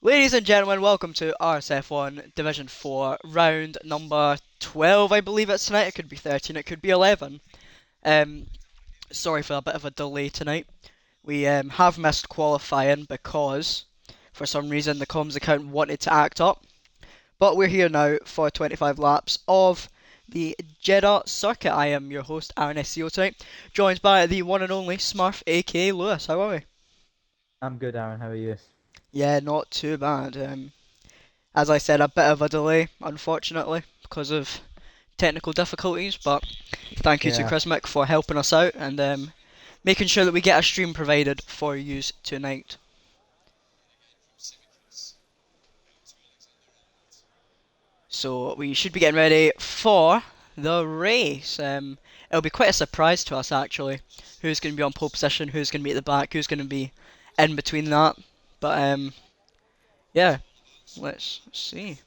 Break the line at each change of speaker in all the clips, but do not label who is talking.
Ladies and gentlemen, welcome to RSF1 Division 4, round number 12, I believe it's tonight. It could be 13, it could be 11. Um, Sorry for a bit of a delay tonight. We have missed qualifying because, for some reason, the comms account wanted to act up. But we're here now for 25 laps of the Jeddah circuit. I am your host, Aaron SEO tonight, joined by the one and only Smurf, aka Lewis. How are we?
I'm good, Aaron. How are you?
Yeah, not too bad. As I said, a bit of a delay, unfortunately, because of technical difficulties. But thank you to
Yeah,
Chris Mick for helping us out and making sure that we get a stream provided for use tonight. So we should be getting ready for the race. It'll be quite a surprise to us actually. Who's going to be on pole position? Who's going to be at the back? Who's going to be in between that? But yeah, let's see.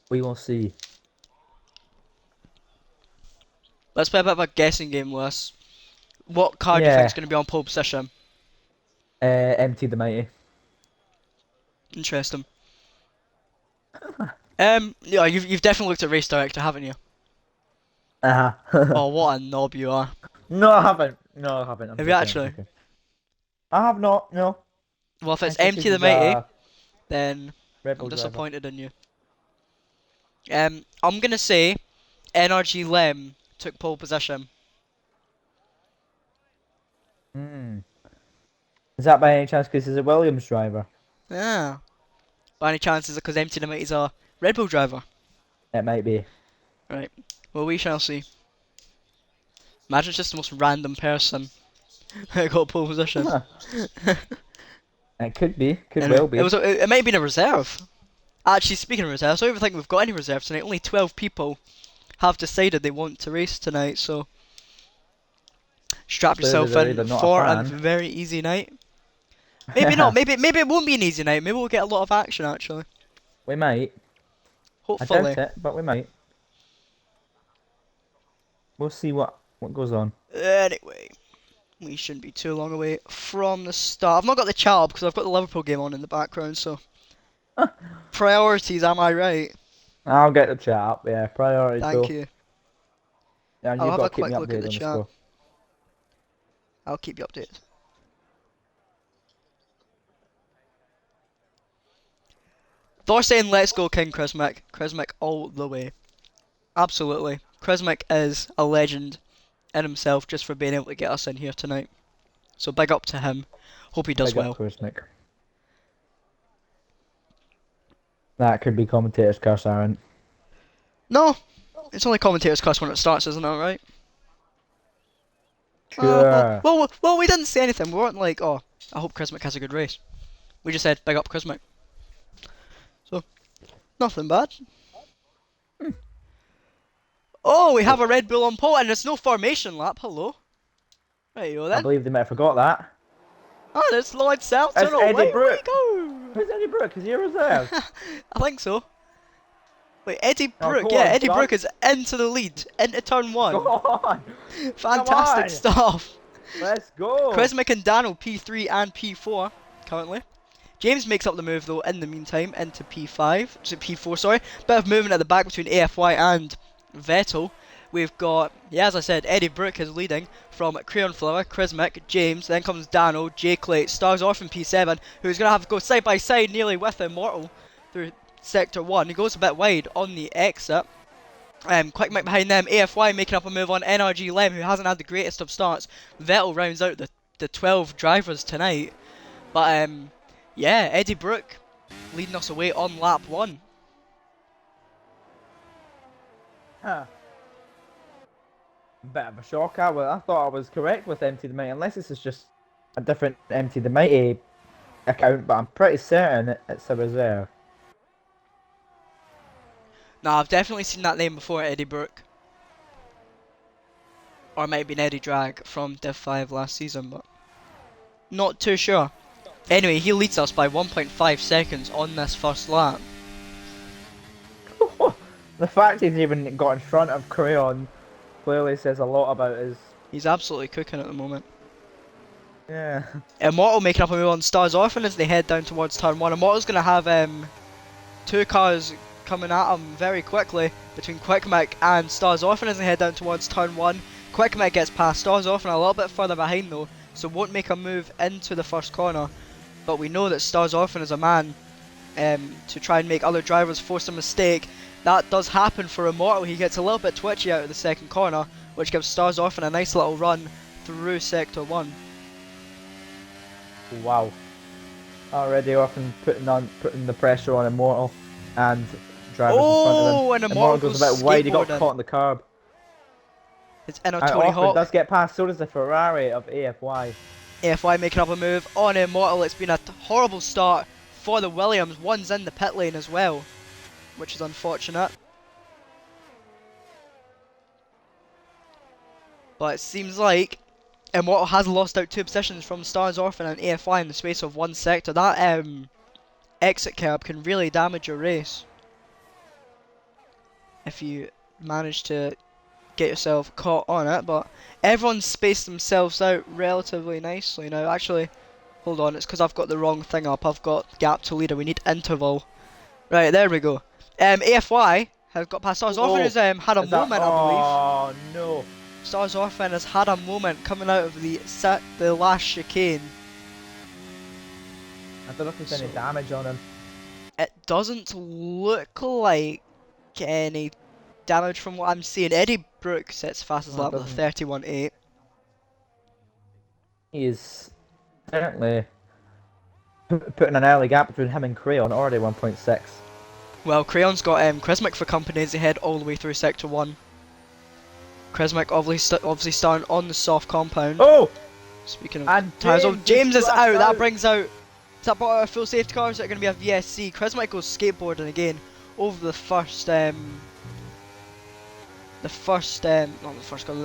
we will see.
Let's play a bit of a guessing game, Lewis. What car do you think is
Yeah,
going to be on pole position?
empty the mighty.
Interesting. Yeah, you've definitely looked at Race Director, haven't you?
Uh-huh.
Oh, what a knob you are.
No, I haven't. No, I haven't. I'm
Have you
joking. I'm
actually?
joking. I have not. No,
Well, if
I
it's
think
empty
this
the
is
mighty,
a
then
Red
I'm
Bull driver.
disappointed in you. I'm gonna say NRG Lem took pole position.
Hmm. Is that by any chance because he's a Williams driver?
Yeah. By any chance is it because empty the mighty's a Red Bull driver?
It might be.
Right. Well, we shall see. Imagine it's just the most random person who got pole position.
Huh. It could be. Could
Anyway,
well be.
it might have been a reserve. Actually, speaking of reserves, I don't even think we've got any reserves tonight. Only 12 people have decided they want to race tonight, so strap
Clearly,
yourself
they're
in
either not a
for a
fan.
very easy night. Maybe not. Maybe it won't be an easy night. Maybe we'll get a lot of action actually.
We might. I doubt
Hopefully.
it, but we might. We'll see what goes on.
Anyway, we shouldn't be too long away from the start. I've not got the chat because I've got the Liverpool game on in the background. So priorities, am I right?
I'll get the chat up. Yeah, priorities
Thank
though.
you.
And
I'll
you've
have a
got to keep me
quick look at
updated
the
on the
chat.
score.
I'll keep you updated. Thor saying let's go King Chrismick. Chrismick all the way. Absolutely. Chrismick is a legend in himself just for being able to get us in here tonight. So big up to him. Hope he does
Big up,
well.
Cosmic. That could be commentator's curse, Aaron.
No, it's only commentator's cuss when it starts, isn't it, right?
Sure.
Well, we didn't say anything. We weren't like, oh, I hope Chrismick has a good race. We just said, big up Chrismick. So, nothing bad. Oh, we have a Red Bull on pole, and it's no formation lap. Hello. There you go
I
then.
believe they might have forgot that.
Oh, it's Lloyd Selton.
It's Eddie
Away we
Brooke.
go.
Who's Eddie Brooke? Is he a reserve?
I think so. Wait, Eddie
Oh,
Brooke.
go
Yeah,
on,
Eddie
son.
Brooke is into the lead, into turn
Go
one.
on. Come
Fantastic
on.
stuff.
Let's go.
Chrismick and Daniel P3 and P4 currently. James makes up the move though in the meantime into P5, to P4 sorry. Bit of movement at the back between AFY and Vettel. We've got, yeah, as I said, Eddie Brooke is leading from Crayon Flower, Chrismick, James, then comes Dano, J Clay, stars off in P7, who's going to have to go side by side nearly with Immortal through Sector 1. He goes a bit wide on the exit. Quick Mick behind them, AFY making up a move on NRG Lem, who hasn't had the greatest of starts. Vettel rounds out the 12 drivers tonight. But yeah, Eddie Brooke leading us away on lap 1.
Huh. Bit of a shocker. Well, I thought I was correct with Empty the Mighty, unless this is just a different Empty the Mighty account, but I'm pretty certain it's a reserve.
Now, I've definitely seen that name before, Eddie Brooke. Or it might have been Eddie Drag from Div 5 last season, but not too sure. Anyway, he leads us by 1.5 seconds on this first lap.
The fact he's even got in front of Crayon clearly says a lot about his.
He's absolutely cooking at the moment.
Yeah.
Immortal making up a move on Stars Orphan as they head down towards turn 1. Immortal's going to have two cars coming at him very quickly between Quickmick and Stars Orphan as they head down towards turn 1. Quickmick gets past Stars Orphan a little bit further behind though, so won't make a move into the first corner. But we know that Stars Orphan is a man to try and make other drivers force a mistake. That does happen for Immortal. He gets a little bit twitchy out of the second corner, which gives Stars Orphan a nice little run through Sector 1.
Wow. Already often putting the pressure on Immortal and drivers in front of him.
And
Immortal goes a bit wide, he got
skateboarding.
caught in the curb.
It's in a
And
Tony
Orphan
Hawk.
does get past, so does the Ferrari of AFY.
AFY making up a move on Immortal. It's been a horrible start for the Williams. One's in the pit lane as well, which is unfortunate. But it seems like Immortal has lost out 2 positions from Stars Orphan and AFY in the space of 1 sector. That exit curb can really damage your race if you manage to get yourself caught on it, but everyone's spaced themselves out relatively nicely now. Actually, hold on, it's because I've got the wrong thing up. I've got gap to leader. We need interval. Right, there we go. AFY has got past Stars Orphan. Has had a moment, I believe.
Oh no!
Stars Orphan has had a moment coming out of the last chicane.
I don't know if there's any damage on him.
It doesn't look like any damage from what I'm seeing. Eddie Brooks sets fastest lap with a 31.8.
He's certainly putting an early gap between him and Crayon, already 1.6.
Well, Crayon's got Chrismic for company as they head all the way through Sector 1. Chrismic obviously starting on the soft compound.
Oh!
Speaking of
And
tires, James is out.
out.
That brings out... Is that brought out a full safety car or is it going to be a VSC? Chrismic goes skateboarding again over the first... not the first car,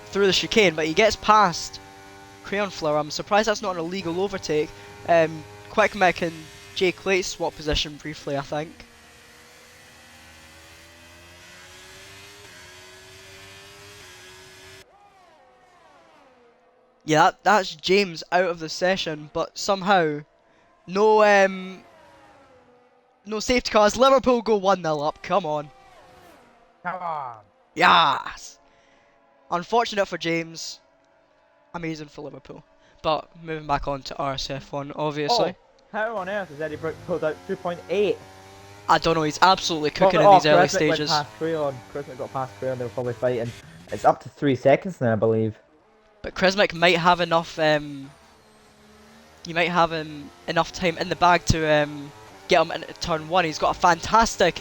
through the chicane, but he gets past Crayon Flower. I'm surprised that's not an illegal overtake. Quickmick and Jay Clate swap position briefly, I think. Yeah, that's James out of the session, but somehow no safety cars. Liverpool go 1-0 up. Come on.
Come on!
Yes. Unfortunate for James. Amazing for Liverpool. But moving back on to RSF1, obviously.
Oh, how on earth has Eddie Brooks pulled out 2.8?
I don't know, he's absolutely cooking in these early stages.
Chrismic got past Crayon, they were probably fighting. It's up to 3 seconds now, I believe.
But Chrismic might have enough. He might have enough time in the bag to get him into turn 1. He's got a fantastic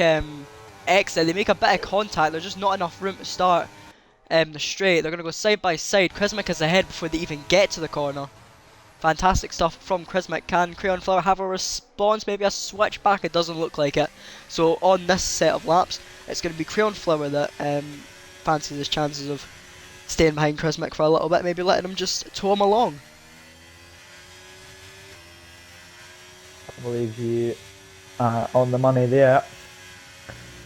exit. They make a bit of contact. There's just not enough room to start the straight. They're going to go side by side. Chrismic is ahead before they even get to the corner. Fantastic stuff from Chrismic. Can Crayon Flower have a response? Maybe a switch back? It doesn't look like it. So on this set of laps, it's going to be Crayon Flower that fancies his chances of staying behind Chrismic for a little bit. Maybe letting him just tow him along.
I believe you on the money there.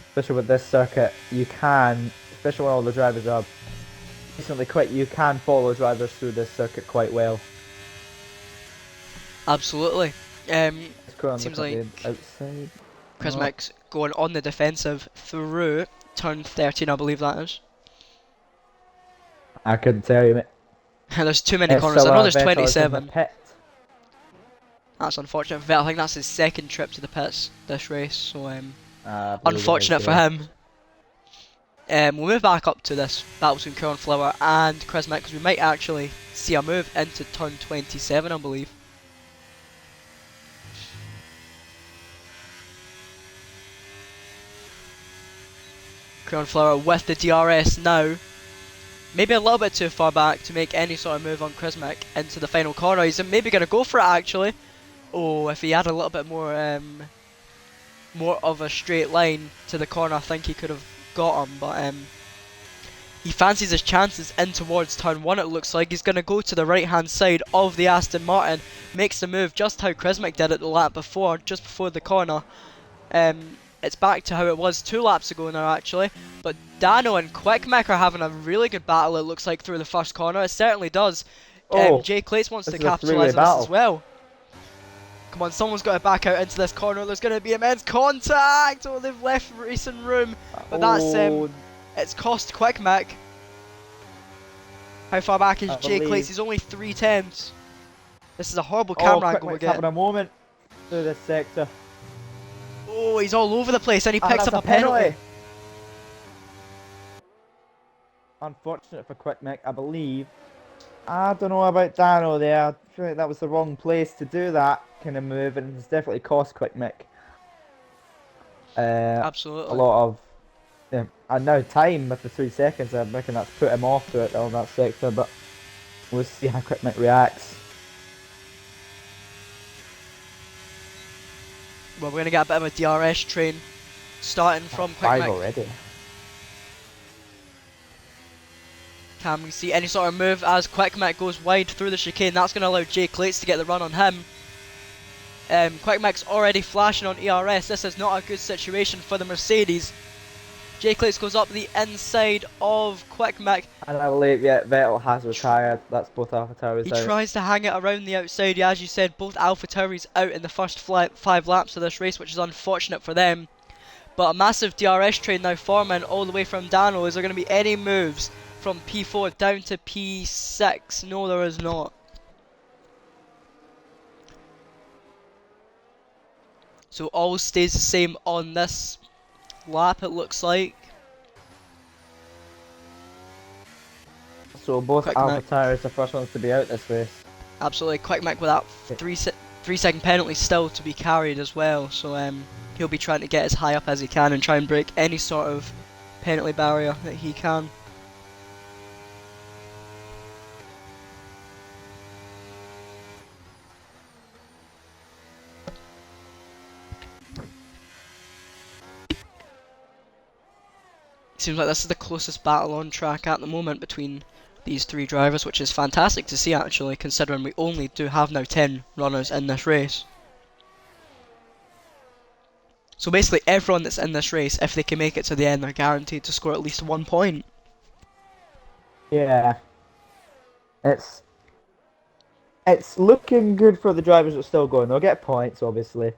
Especially with this circuit, you can, especially when all the drivers are recently quit, you can follow drivers through this circuit quite well.
Absolutely.
Seems
like
outside.
Chrismic's going on the defensive through turn 13, I believe that is.
I couldn't tell you, mate.
There's too many corners. I know there's 27.
Pit.
That's unfortunate for Vettel. I think that's his second trip to the pits this race, so unfortunate
is,
for him. We'll move back up to this battle between Crayon Flower and Chrismic because we might actually see a move into turn 27, I believe. Crayon Flower with the DRS now. Maybe a little bit too far back to make any sort of move on Chrismic into the final corner. He's maybe going to go for it actually. Oh, if he had a little bit more more of a straight line to the corner, I think he could have got him. But he fancies his chances in towards turn 1. It looks like he's going to go to the right hand side of the Aston Martin. Makes the move just how Chrismic did it the lap before, just before the corner. It's back to how it was 2 laps ago now actually. But Dano and Quickmick are having a really good battle, it looks like, through the first corner. It certainly does.
Oh,
Jay Clates wants
this
to
is a three-way
capitalise on this as
battle.
well. Come on, someone's got to back out into this corner. There's going to be immense contact. Oh, they've left racing room. But that's
Oh,
it's cost Quick Mick. How far back is
I
Jay Clates?
believe.
He's only 3 tenths. This is a horrible
Oh,
camera
Quick
angle we're
Mick's having
getting.
a moment through this sector.
Oh, he's all over the place, and he
And
picks
that's
up a penalty.
Unfortunate for Quick Mick, I believe. I don't know about Dano there. I feel like that was the wrong place to do that kind of move, and it's definitely cost Quick Mick a
Absolutely.
lot of. And now time with the 3 seconds, I reckon that's put him off through it on that sector, but we'll see how Quick Mick reacts.
Well, we're going to get a bit of a DRS train starting from Quick
5
Mick.
already.
Can we see any sort of move as Quick Mick goes wide through the chicane? That's going to allow Jay Clates to get the run on him. Quick Mick's already flashing on ERS. This is not a good situation for the Mercedes. Jay Clates goes up the inside of Quick Mick.
And I believe, yeah, Vettel has retired. That's both AlphaTauris
He
out.
tries to hang it around the outside. Yeah, as you said, both AlphaTauris out in the first 5 laps of this race, which is unfortunate for them. But a massive DRS train now forming all the way from Dano. Is there going to be any moves from P4 down to P6? No, there is not. So all stays the same on this lap, it looks like.
So both
Quick Mick.
AlphaTauris are the first ones to be out this race.
Absolutely, Quick Mick with that 3-second penalty still to be carried as well. So he'll be trying to get as high up as he can and try and break any sort of penalty barrier that he can. Seems like this is the closest battle on track at the moment between these 3 drivers, which is fantastic to see actually, considering we only do have now 10 runners in this race. So basically everyone that's in this race, if they can make it to the end, they're guaranteed to score at least 1 point.
Yeah. It's looking good for the drivers that are still going. They'll get points, obviously.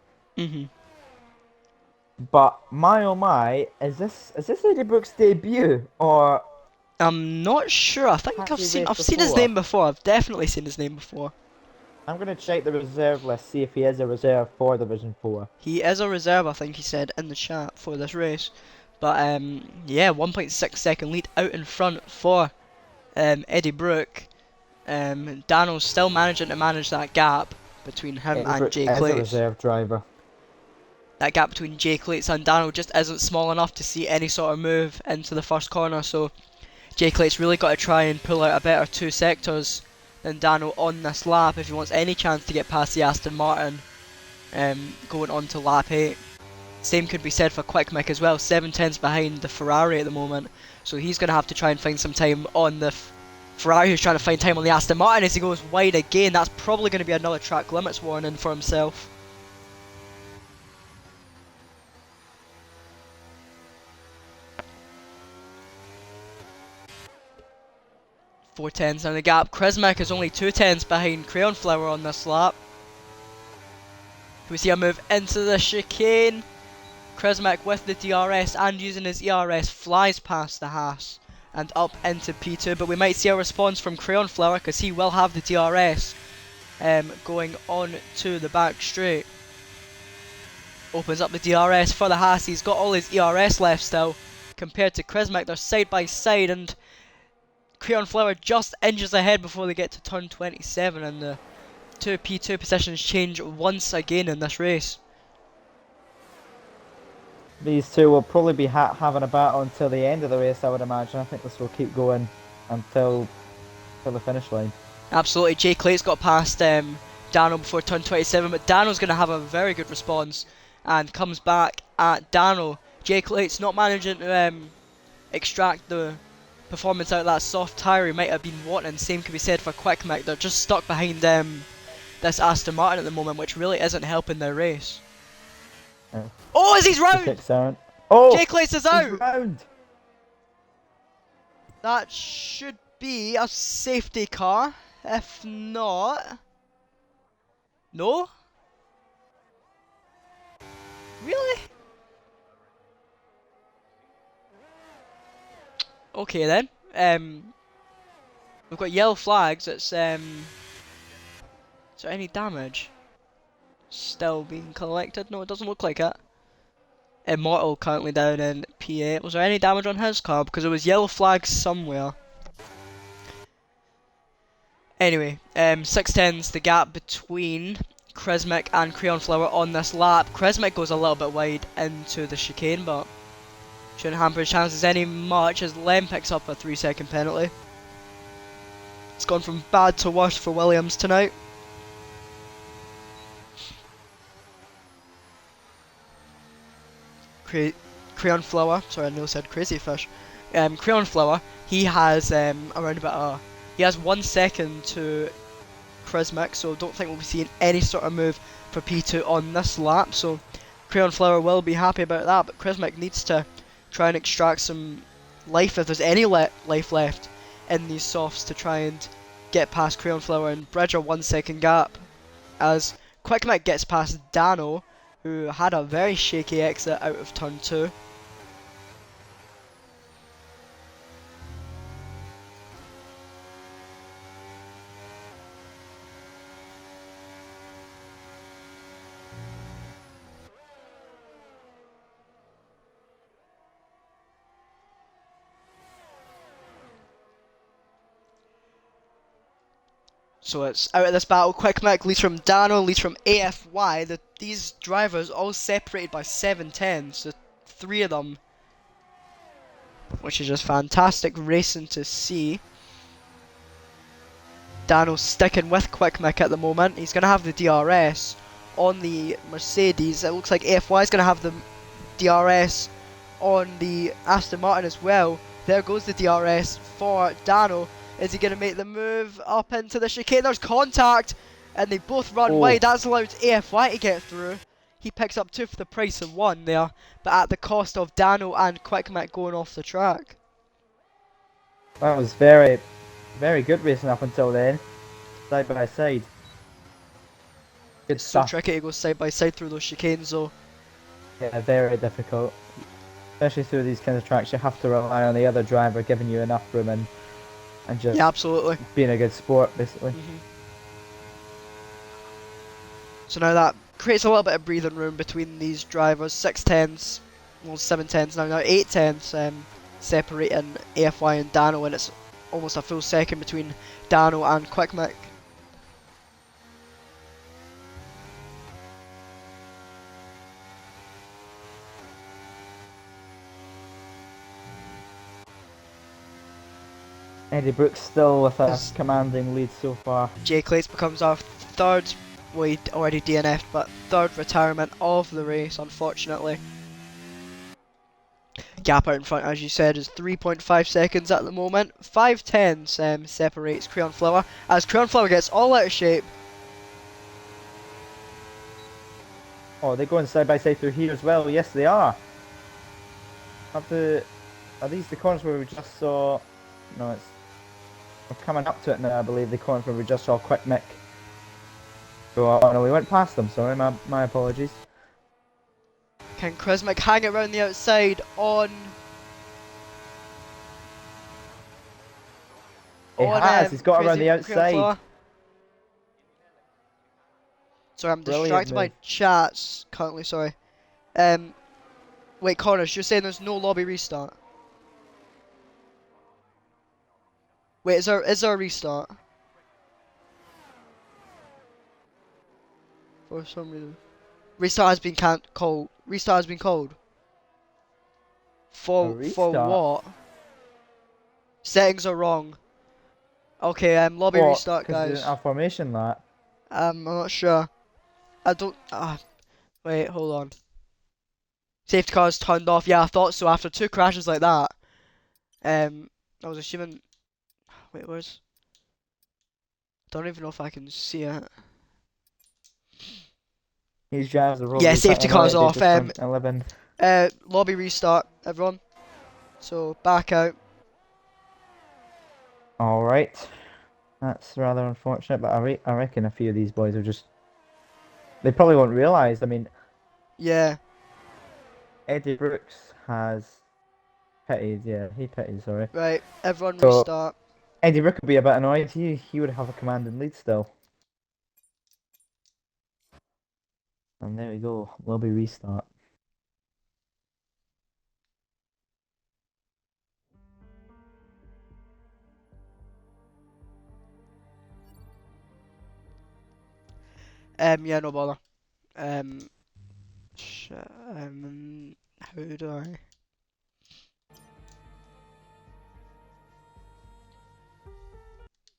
But my oh my, is this Eddie Brooks' debut, or
I'm not sure. I think
has
I've
he
seen
raced
his
before?
name before. I've definitely seen his name before.
I'm gonna check the reserve list, see if he is a reserve for Division 4.
He is a reserve, I think he said in the chat for this race. But yeah, 1.6 second lead out in front for Eddie Brook. Dano's still managing to manage that gap between him
Eddie
and
Brooks
Jay
is a
Clates.
reserve driver.
That gap between Jay Clates and Dano just isn't small enough to see any sort of move into the first corner, so Jay Clates really got to try and pull out a better 2 sectors than Dano on this lap if he wants any chance to get past the Aston Martin going on to lap 8. Same could be said for Quick Mick as well, 7 tenths behind the Ferrari at the moment, so he's going to have to try and find some time on the Ferrari, who's trying to find time on the Aston Martin as he goes wide again. That's probably going to be another track limits warning for himself. Four tenths down the gap. Chrismick is only 2 tenths behind Crayon Flower on this lap. We see a move into the chicane. Chrismick with the DRS and using his ERS flies past the Haas and up into P2, but we might see a response from Crayon Flower because he will have the DRS going on to the back straight. Opens up the DRS for the Haas. He's got all his ERS left still compared to Chrismick. They're side by side and Crayon Flower just inches ahead before they get to turn 27, and the 2 P2 positions change once again in this race.
These two will probably be having a battle until the end of the race, I would imagine. I think this will keep going until the finish line.
Absolutely. Jay Clay's got past Dano before turn 27, but Dano's going to have a very good response and comes back at Dano. Jay Clay's not managing to extract the performance out of that soft tyre he might have been wanting. Same could be said for Quick Mick. They're just stuck behind this Aston Martin at the moment, which really isn't helping their race.
Yeah.
Oh, is he's round?
Oh,
Jay Clates is out!
Round.
That should be a safety car. If not... No? Really? Okay then. We've got yellow flags. It's is there any damage still being collected? No, it doesn't look like it. Immortal currently down in P8. Was there any damage on his car? Because there was yellow flags somewhere. Anyway, 610's the gap between Krizmic and Crayon Flower on this lap. Krizmic goes a little bit wide into the chicane, but shouldn't hamper his chances any much as Lem picks up a 3-second penalty. It's gone from bad to worse for Williams tonight. Crayon Flower, sorry I nearly said Crazy Fish. Crayon Flower, he has around about he has 1 second to Krizmic, so don't think we'll be seeing any sort of move for P2 on this lap, so Crayon Flower will be happy about that, but Krizmic needs to try and extract some life if there's any life left in these softs to try and get past Crayon Flower and bridge a 1 second gap as Quickmic gets past Dano, who had a very shaky exit out of turn 2. So it's out of this battle. Quickmic leads from Dano, leads from AFY. These drivers all separated by 7/10s, so 3 of them, which is just fantastic racing to see. Dano's sticking with Quickmic at the moment. He's going to have the DRS on the Mercedes. It looks like AFY is going to have the DRS on the Aston Martin as well. There goes the DRS for Dano. Is he going to make the move up into the chicane? There's contact, and they both run wide. That's allowed AFY to get through. He picks up 2 for the price of 1 there, but at the cost of Dano and Quickmic going off the track.
That was very, very good racing up until then, side by side. Good stuff.
So tricky to go side by side through those chicanes though.
Yeah, very difficult. Especially through these kind of tracks, you have to rely on the other driver giving you enough room and just
absolutely
being a good sport, basically.
So now that creates a little bit of breathing room between these drivers. 6/10s, well 7/10s now 8/10s separating AFY and Dano, and it's almost a full second between Dano and Quickmic.
Eddie Brooks still with a commanding lead so far.
Jay Clates becomes our third, well he already DNF'd, but third retirement of the race, unfortunately. Gap out in front, as you said, is 3.5 seconds at the moment. 5/10s separates Crayon Flower, as Crayon Flower gets all out of shape.
Oh, they're going side by side through here as well. Yes, they are. Are these the corners where we just saw? No, we're coming up to it now, I believe, the corners where we just saw Quickmic. Oh no, we went past them, sorry, my apologies.
Can Krizmic hang it around the outside on...
He has, he's got around the outside.
Sorry, I'm distracted by chats currently, sorry. Wait, Connors, you're saying there's no lobby restart? Wait, is there a restart? For some reason. Restart has been called. Restart has been called. For what? Settings are wrong. Okay, lobby restart, guys.
Our formation that.
I'm not sure. I don't. Wait, hold on. Safety cars turned off. Yeah, I thought so. After 2 crashes like that. I was assuming. Wait, where's? Don't even know if I can see it.
These drivers are
yeah, safety cars off.
11.
Lobby restart, everyone. So back out.
All right. That's rather unfortunate, but I reckon a few of these boys are just they probably won't realise. I mean,
Yeah,
Eddie Brooks has pitted, yeah, he pitted, sorry.
right. Everyone
So
restart.
Eddie Brooks would be a bit annoyed. He would have a commanding lead still. And there we go. Lobby restart.
Yeah, no bother. Um, how do I?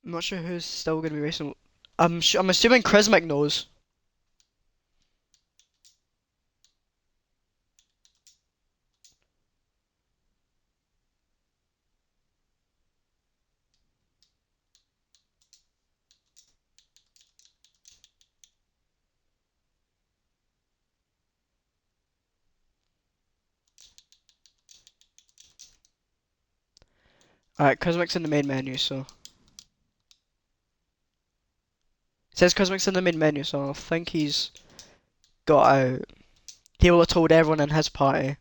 I'm not sure who's still gonna be racing. I'm assuming Chrismic knows. Alright, Cosmic's in the main menu, so. It says Cosmic's in the main menu, so I think he's got out. He will have told everyone in his party.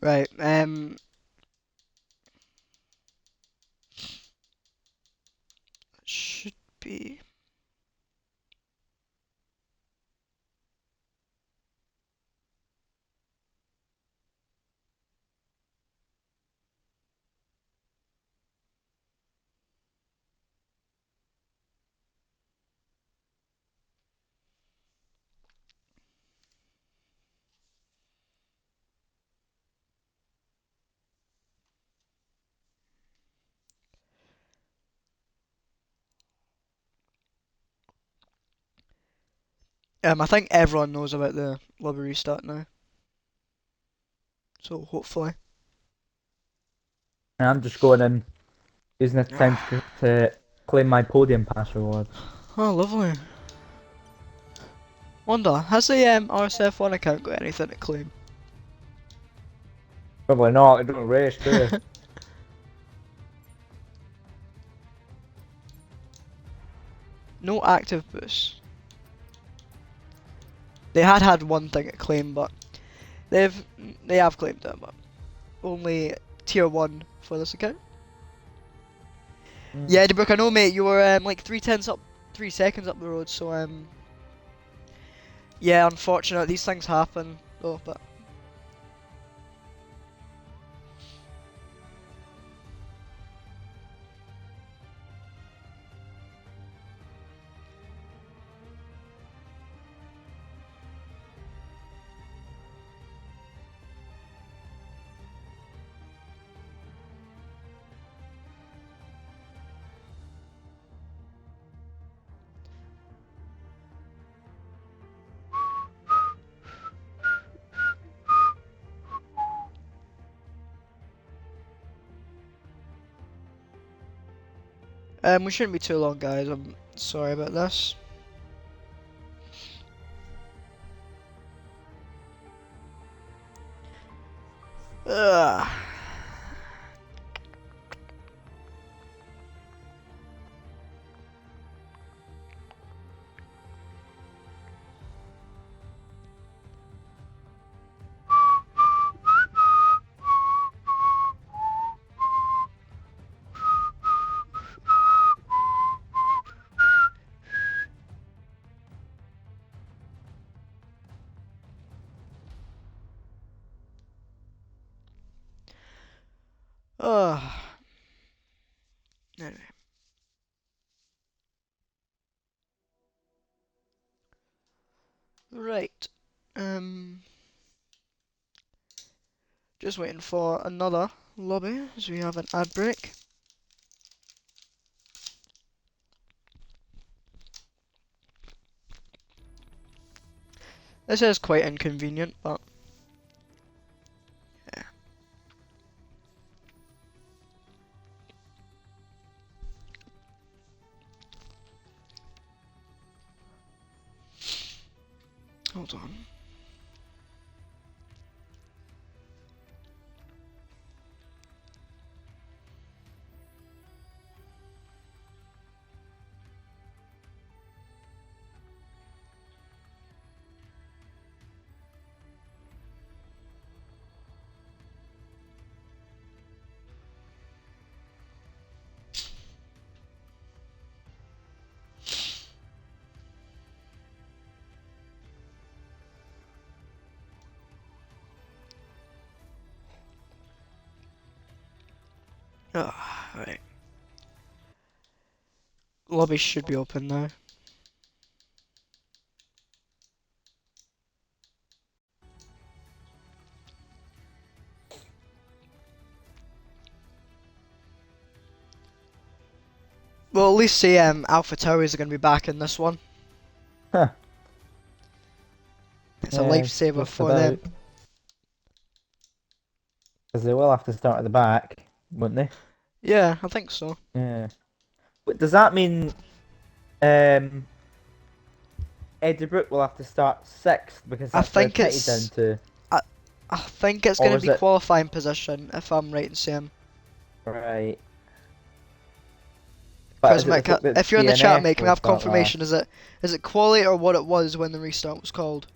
Right, should be. I think everyone knows about the lobby restart now. So hopefully.
And I'm just going in, using this time to claim my podium pass rewards.
Oh, lovely. Wonder, has the RSF1 account got anything to claim?
Probably not. I don't race, do you?
No active boosts. They had one thing to claim, but they've they have claimed it, but only tier 1 for this account. Yeah, Edinburgh, I know, mate. You were like 3 tenths up, 3 seconds up the road. So yeah, unfortunate. These things happen, though. But we shouldn't be too long, guys. I'm sorry about this. Ugh. Ugh. Anyway. Right. Um. Just waiting for another lobby as we have an ad break. This is quite inconvenient, but yeah. Hold on. Oh, right. Lobby should be open now. Well, at least say Alpha Towers are going to be back in this one.
Huh.
It's a
Yeah,
lifesaver
just
for
about.
them.
Because they will have to start at the back, won't they?
Yeah, I think so.
Yeah. But does that mean um, Edinburgh will have to start sixth because
I
that's where it's
think
headed down
it's
to,
I, I think it's going
or
to
is
be
it
qualifying position if I'm right in saying.
right? But is it
Cosmic,
the
if you're in the chat,
DNF
mate, can we
will
have
start
confirmation?
last?
Is it quality or what it was when the restart was called?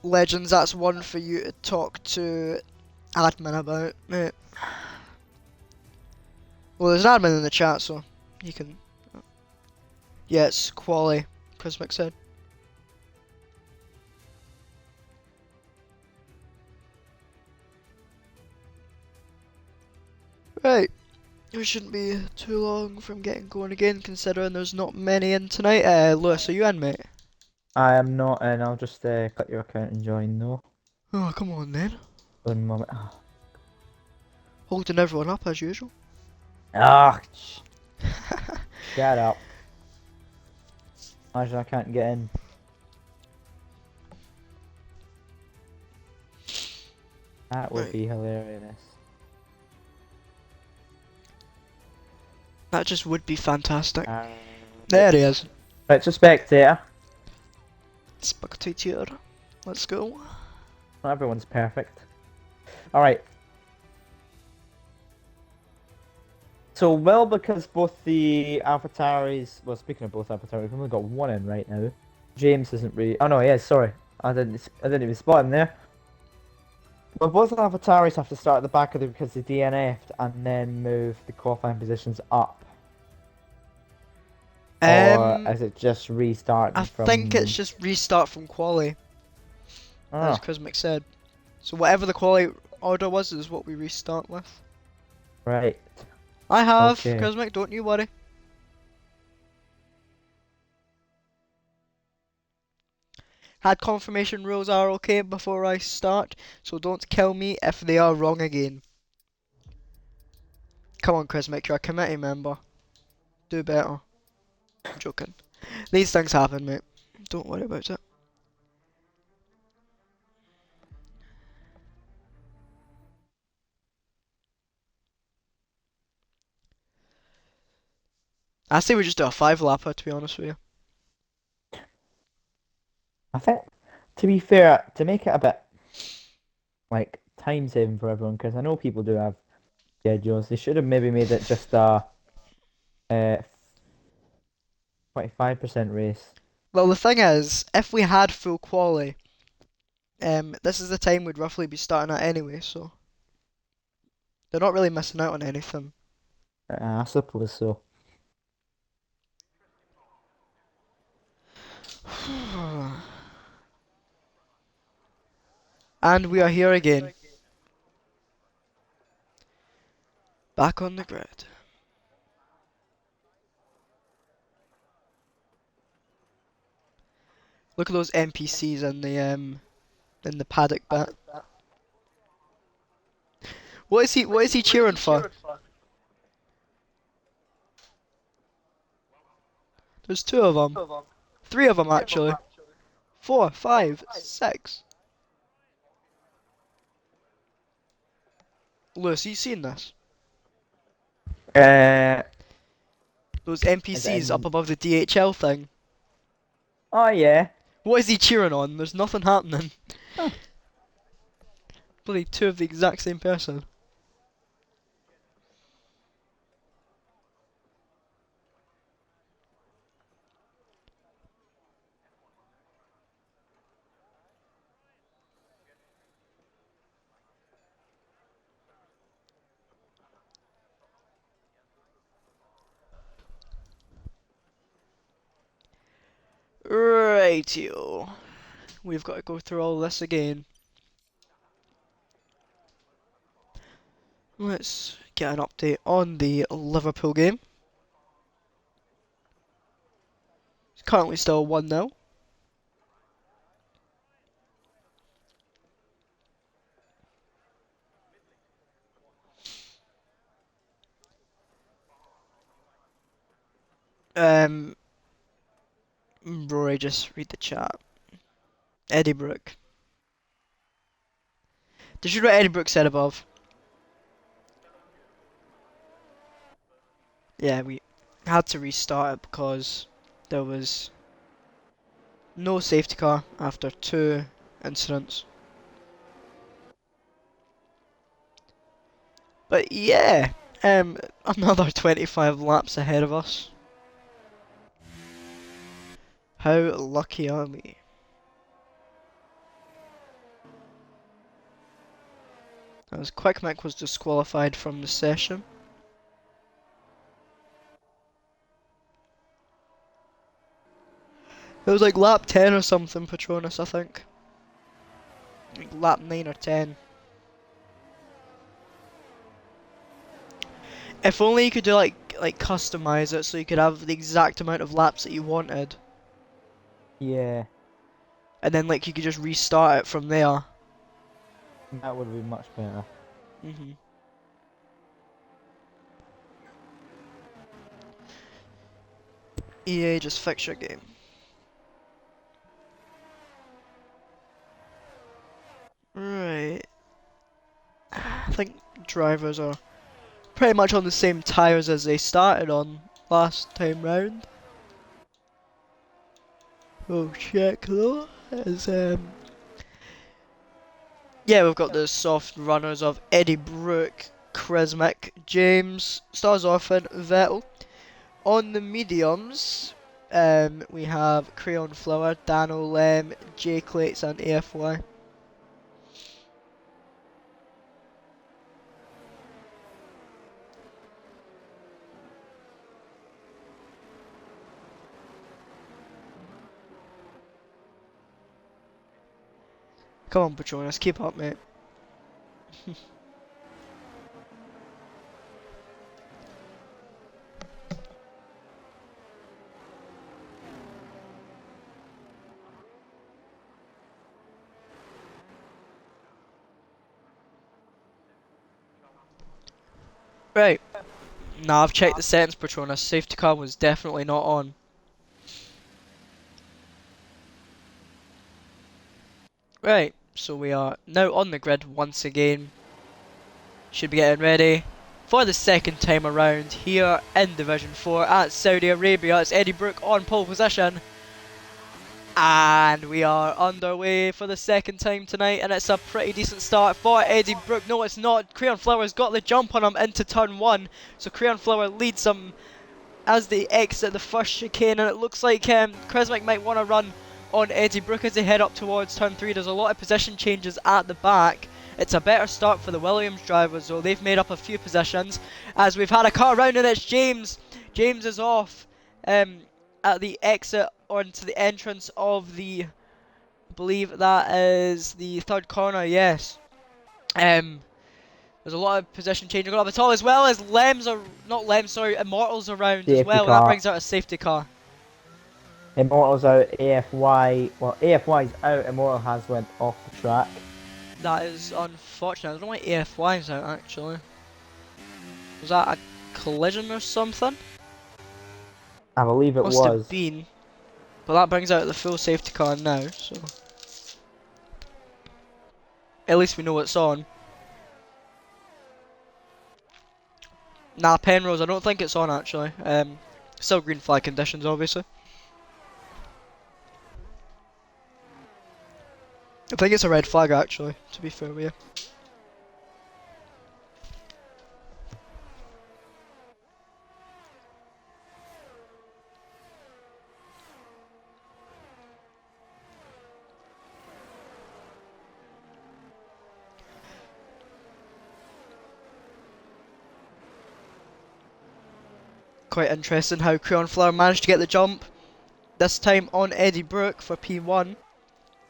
Legends, that's one for you to talk to admin about, mate. Well, there's an admin in the chat, so you can. Yeah, it's quality. Cosmic said. Right. We shouldn't be too long from getting going again, considering there's not many in tonight. Lewis, are you in, mate?
I am not, and I'll just cut your account and join. No,
Oh, come on then.
one moment.
Holding everyone up as usual.
Ah, shut up. Imagine I can't get in. That would
Right.
be hilarious.
That just would be fantastic.
Uh,
There he is.
Retrospectator.
Spectator. Let's go.
Not everyone's perfect. Alright. So, well, because both the Alphataris, well, speaking of both Alphataris, we've only got one in right now. James isn't really. Oh no, he is. Sorry, I didn't even spot him there. Well, both Alphataris have to start at the back of the because they DNF'd and then move the qualifying positions up. Or
Um,
is it just restarting
I think it's
from?
just restart from quali, as
Oh,
Cosmic said. So whatever the quali order was is what we restart with.
right.
I have,
Okay.
Cosmic, don't you worry. Had confirmation rules are okay before I start, so don't kill me if they are wrong again. Come on, Cosmic, you're a committee member. Do better. I'm joking. These things happen, mate. Don't worry about it. I say we just do a 5-lapper, to be honest with you.
I think, to be fair, to make it a bit like time saving for everyone, because I know people do have schedules. They should have maybe made it just a 25% race.
Well, the thing is, if we had full quali, this is the time we'd roughly be starting at anyway, so they're not really missing out on anything.
I suppose so.
And we are here again, back on the grid. Look at those NPCs in the paddock bit. What is he? What is he cheering for? There's two of them. Three of them actually. Four, five, six. Lewis, you seen this?
Uh,
Those
is
NPCs
it
up
in...
above the DHL thing.
Oh yeah.
What is he cheering on? There's nothing happening.
Huh.
Bloody two of the exact same person. Rightio. We've got to go through all this again. Let's get an update on the Liverpool game. It's currently still 1-0. Rory, just read the chat. Eddie Brooke. Did you know what Eddie Brooke said above? Yeah, we had to restart it because there was no safety car after two incidents. But yeah, another 25 laps ahead of us. How lucky are we? As Quick Mick was disqualified from the session. It was like lap 10 or something, Patronus, I think. Like lap 9 or 10. If only you could do like customize it so you could have the exact amount of laps that you wanted.
Yeah.
And then like you could just restart it from there.
That would be much better.
Mhm. EA, just fix your game. Right. I think drivers are pretty much on the same tyres as they started on last time round. We'll check though. As yeah, we've got the soft runners of Eddie Brooke, Krizmic, James, Stars Orphan, Vettel. On the mediums, we have Crayon Flower, Dano Lem, J Clates, and AFY. Come on, Patronus, keep up, mate. Right. Now I've checked the settings, Patronus. Safety car was definitely not on. Right, so we are now on the grid once again. Should be getting ready for the second time around here in Division 4 at Saudi Arabia. It's Eddie Brooke on pole position. And we are underway for the second time tonight, and it's a pretty decent start for Eddie Brooke. No, it's not. Crayon Flower's got the jump on him into turn 1. So Crayon Flower leads him as they exit the first chicane, and it looks like Krizmic might want to run on Eddie Brooke as they head up towards turn 3. There's a lot of position changes at the back. It's a better start for the Williams drivers though. They've made up a few positions as we've had a cut around, and it's James. James is off at the exit onto the entrance of the, I believe that is the third corner, yes. There's a lot of position changing on the top, as well as Immortals around as
Safety
well, and that
car.
brings out a safety car.
Immortal's out, AFY, well AFY's out, Immortal has went off the track.
That is unfortunate. I don't know why AFY is out actually. Was that a collision or something?
I believe it
Must have
was.
been. But that brings out the full safety car now, so at least we know it's on. Nah, Penrose, I don't think it's on actually. Still green flag conditions, obviously. I think it's a red flag actually, to be fair with you. Quite interesting how Crayon Flower managed to get the jump. This time on Eddie Brooke for P1.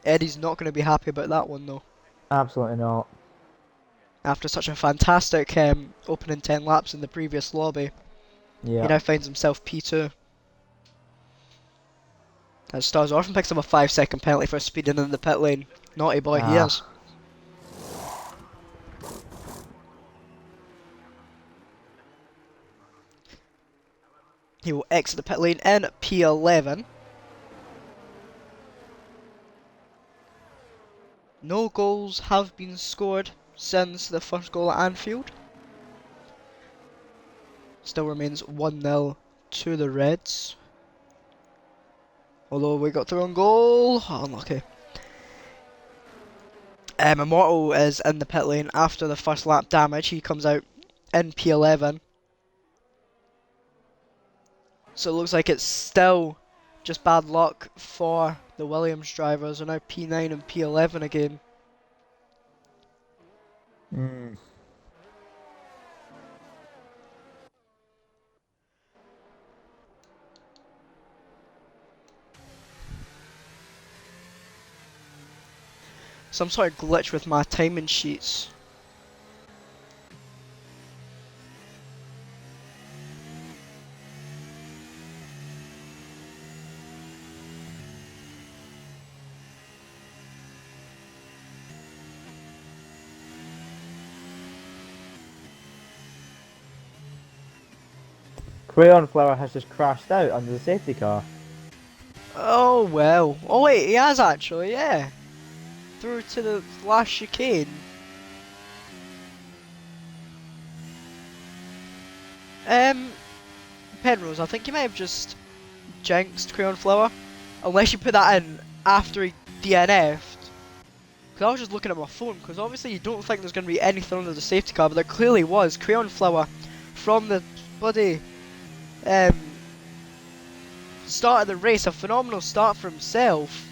Eddie's not going to be happy about that one though.
Absolutely not.
After such a fantastic opening 10 laps in the previous lobby, he
Yeah.
now finds himself P2. As Stars Orphan picks up a 5-second penalty for speeding in the pit lane. Naughty boy he
Ah.
is. He will exit the pit lane in P11. No goals have been scored since the first goal at Anfield. Still remains 1-0 to the Reds. Although we got through on goal. Unlucky. Immortal is in the pit lane after the first lap damage. He comes out in P11. So it looks like it's still just bad luck for the Williams drivers. Are now P9 and P11 again.
Mm.
Some sort of glitch with my timing sheets.
Crayon Flower has just crashed out under the safety car.
Oh well. Oh wait, he has actually, yeah. Through to the last chicane. Penrose, I think you may have just jinxed Crayon Flower. Unless you put that in after he DNF'd. Because I was just looking at my phone, because obviously you don't think there's going to be anything under the safety car, but there clearly was. Crayon Flower, from the bloody start of the race, a phenomenal start for himself.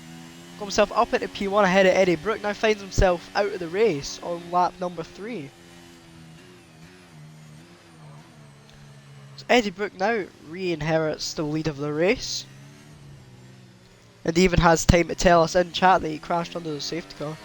Got himself up into P1 ahead of Eddie Brooke, now finds himself out of the race on lap number 3. So Eddie Brooke now re-inherits the lead of the race. And he even has time to tell us in chat that he crashed under the safety car.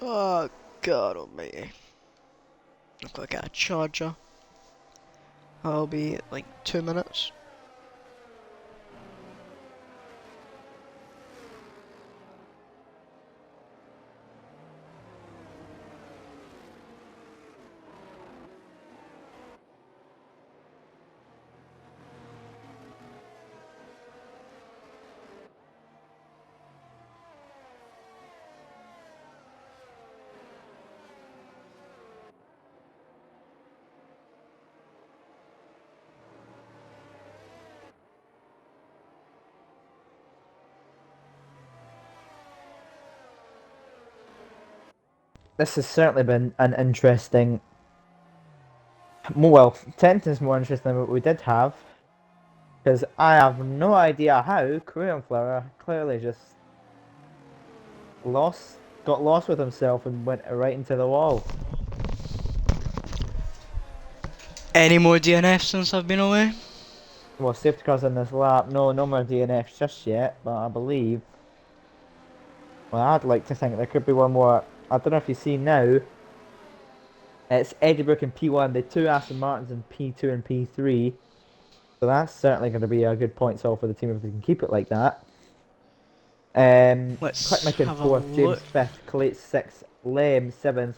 Oh god almighty. I've got to get a charger. I'll be like 2 minutes.
This has certainly been an interesting. Well, Tenton's more interesting than what we did have. Because I have no idea how Crayon Flower clearly just got lost with himself and went right into the wall.
Any more DNF since I've been away?
Well, safety cars in this lap. No, no more DNFs just yet, but I believe. Well, I'd like to think there could be one more. I don't know if you see now. It's Eddie Brooke in P1, the two Aston Martins in P2 and P3. So that's certainly going to be a good points haul for the team if they can keep it like that. Quick
Let's
Mick in
have a
fourth, James
look.
fifth, Colet sixth, Lem seventh,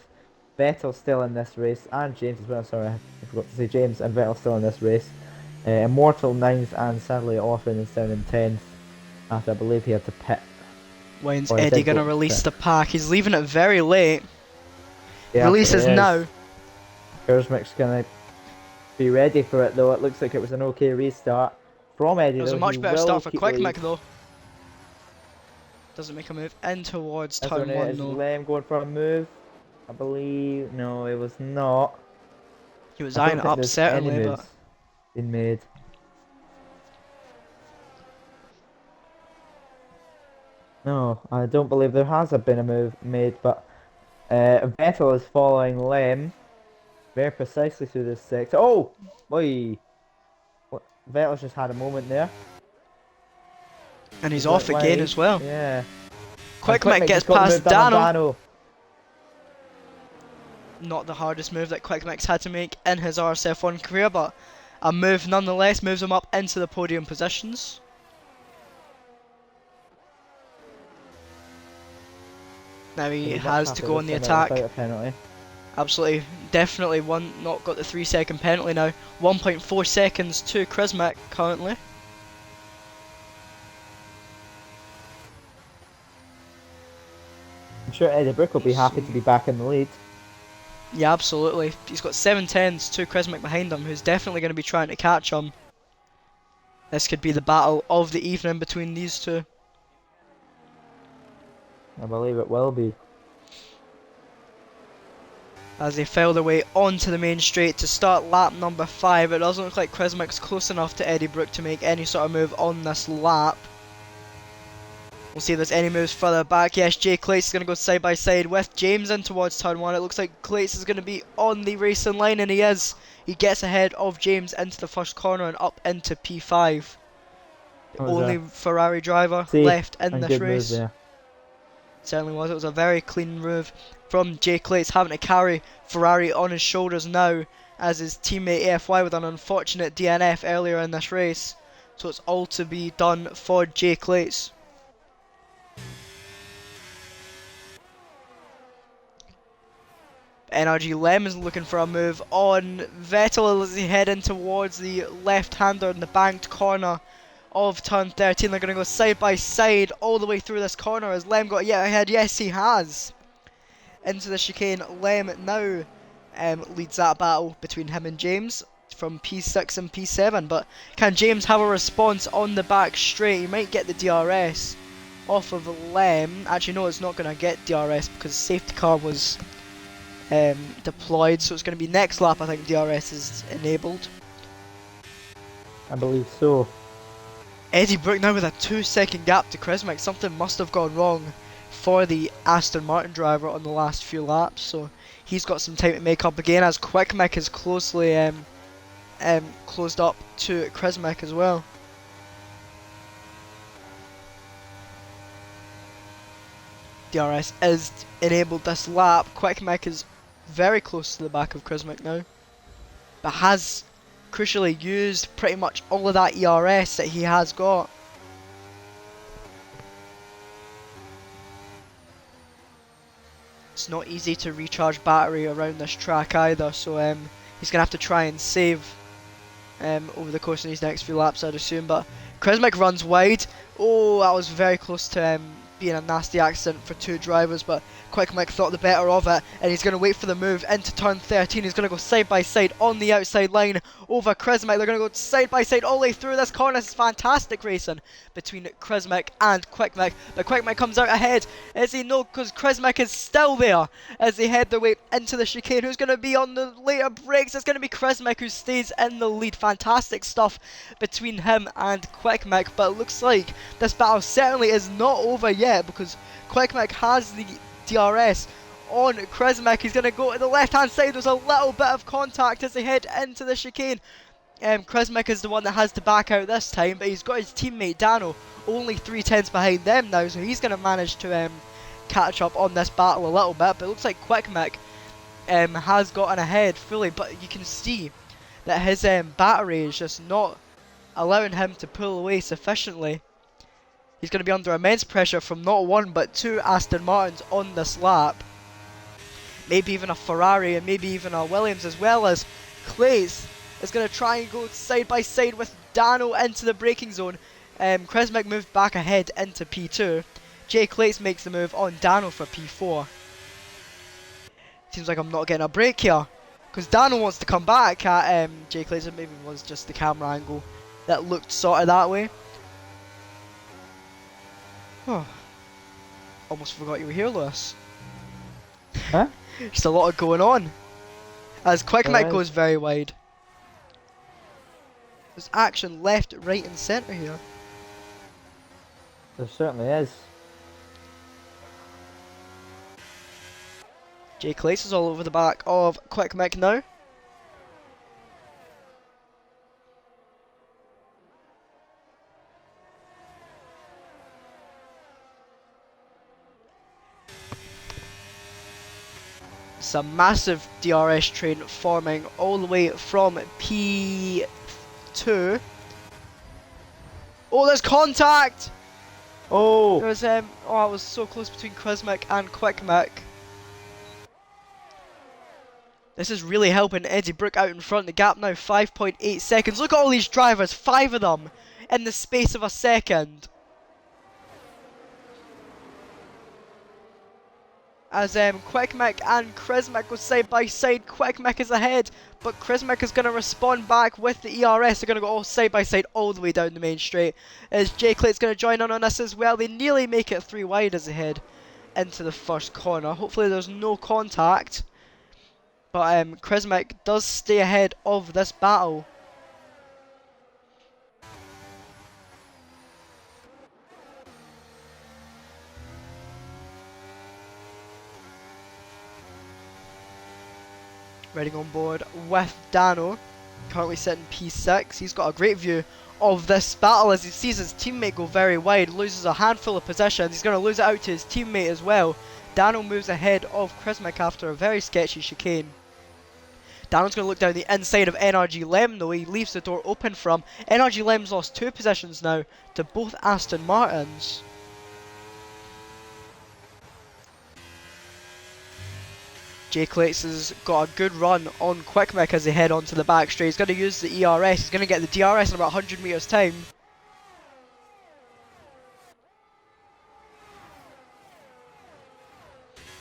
Vettel still in this race, and James as well. Sorry, I forgot to say James and Vettel still in this race. Immortal ninth, and sadly Orphan is down in 10th after I believe he had to pit.
When's
Or he
Eddie
did
gonna
go
release
pit.
the pack? He's leaving it very late.
Yeah,
Releases
it is.
now.
Mick's gonna be ready for it though. It looks like it was an okay restart from Eddie
It was
though.
a
He
much better
will
start for
keep
Quick
the
Mick
lead.
though. Doesn't make a move in towards
Is
turn one though.
Lem going for a move? I believe no, it was not.
He was
I
eyeing
don't
it
think
up
there's any
certainly,
moves
but
been made. No, I don't believe there has been a move made, but Vettel is following Lem very precisely through this sector. Oh, boy! Vettel's just had a moment there.
and he's
He's went
off again
wide.
as well.
Yeah. And
Quick
Quick
Mick
Mick
gets
just got the
past
move done on
Dano.
Dano.
Not the hardest move that Quick Mick's had to make in his RSF1 career, but a move nonetheless moves him up into the podium positions. Now he
He's much
has to
happier
go on the
this time
attack.
without a penalty.
Absolutely, definitely not got the 3-second penalty now. 1.4 seconds to Mick currently.
I'm sure Eddie Brooke will be happy to be back in the lead.
Yeah, absolutely. He's got 7 tenths to Mick behind him, who's definitely going to be trying to catch him. This could be the battle of the evening between these two.
I believe it will be.
As they fell their way onto the main straight to start lap number 5. It doesn't look like Mick's close enough to Eddie Brooke to make any sort of move on this lap. We'll see if there's any moves further back. Yes, Jay Clates is going to go side by side with James in towards turn 1. It looks like Clates is going to be on the racing line, and he is. He gets ahead of James into the first corner and up into P5. The only Ferrari driver left in this
good
race.
move there.
Certainly was. It was a very clean move from Jay Clates, having to carry Ferrari on his shoulders now, as his teammate AFY with an unfortunate DNF earlier in this race. So it's all to be done for Jay Clates. NRG Lem is looking for a move on Vettel as they head in towards the left-hander in the banked corner of turn 13. They're going to go side by side all the way through this corner. Has Lem got yet ahead? Yes, he has. Into the chicane. Lem now leads that battle between him and James from P6 and P7. But can James have a response on the back straight? He might get the DRS off of Lem. Actually, no, it's not going to get DRS because safety car was deployed, so it's going to be next lap. I think DRS is enabled.
I believe so.
Eddie Brooke now with a 2-second gap to Mick. Something must have gone wrong for the Aston Martin driver on the last few laps, so he's got some time to make up again, as Quick Mick is closely closed up to Mick as well. DRS is enabled this lap. Quick Mick is very close to the back of Mick now, but has crucially used pretty much all of that ERS that he has got. It's not easy to recharge battery around this track either, so he's going to have to try and save over the course of these next few laps, I'd assume. But Mick runs wide. Oh, that was very close to being a nasty accident for two drivers, but Quick Mick thought the better of it, and he's going to wait for the move into turn 13. He's going to go side by side on the outside line over Mick. They're going to go side by side all the way through this corner. This is fantastic racing between Mick and Quick Mick, but Quick Mick comes out ahead. Is he? No, because Mick is still there as they head their way into the chicane. Who's going to be on the later brakes? It's going to be Mick who stays in the lead. Fantastic stuff between him and Quick Mick, but it looks like this battle certainly is not over yet, because Quick Mick has the DRS on Kresmek. He's going to go to the left-hand side. There's a little bit of contact as they head into the chicane. Kresmek is the one that has to back out this time, but he's got his teammate Dano only 3 tenths behind them now, so he's going to manage to catch up on this battle a little bit. But it looks like Quickmick has gotten ahead fully, but you can see that his battery is just not allowing him to pull away sufficiently. He's going to be under immense pressure from not one but two Aston Martins on this lap. Maybe even a Ferrari and maybe even a Williams, as well as Clays is going to try and go side by side with Dano into the braking zone. Kresmek moved back ahead into P2. Jay Clates makes the move on Dano for P4. Seems like I'm not getting a break here, because Dano wants to come back at Jay Clates. It maybe was just the camera angle that looked sort of that way. Oh, almost forgot you were here, Lewis.
Huh?
Just a lot going on. As Quickmick goes very wide. There's action left, right and centre here.
There certainly is.
Jay Clace is all over the back of Quickmick now. It's a massive DRS train forming all the way from P2. Oh, there's contact!
Oh!
There was it was so close between Kresmek and Quickmick. This is really helping Eddie Brooke out in front. The gap now 5.8 seconds. Look at all these drivers, 5 of them in the space of a second. As Quickmick and Kresmek go side by side. Quickmick is ahead, but Kresmek is going to respond back with the ERS. They're going to go all side by side all the way down the main straight. As Jay Clay's going to join in on this as well. They nearly make it 3 wide as they head into the first corner. Hopefully there's no contact. But Kresmek does stay ahead of this battle. Riding on board with Dano, currently sitting P6. He's got a great view of this battle as he sees his teammate go very wide, loses a handful of positions. He's going to lose it out to his teammate as well. Dano moves ahead of Kresmek after a very sketchy chicane. Dano's going to look down the inside of NRG Lem though. He leaves the door open for him. NRG Lem's lost 2 positions now to both Aston Martins. Jay Clates has got a good run on Quickmick as they head onto the back straight. He's going to use the ERS. He's going to get the DRS in about 100 metres time.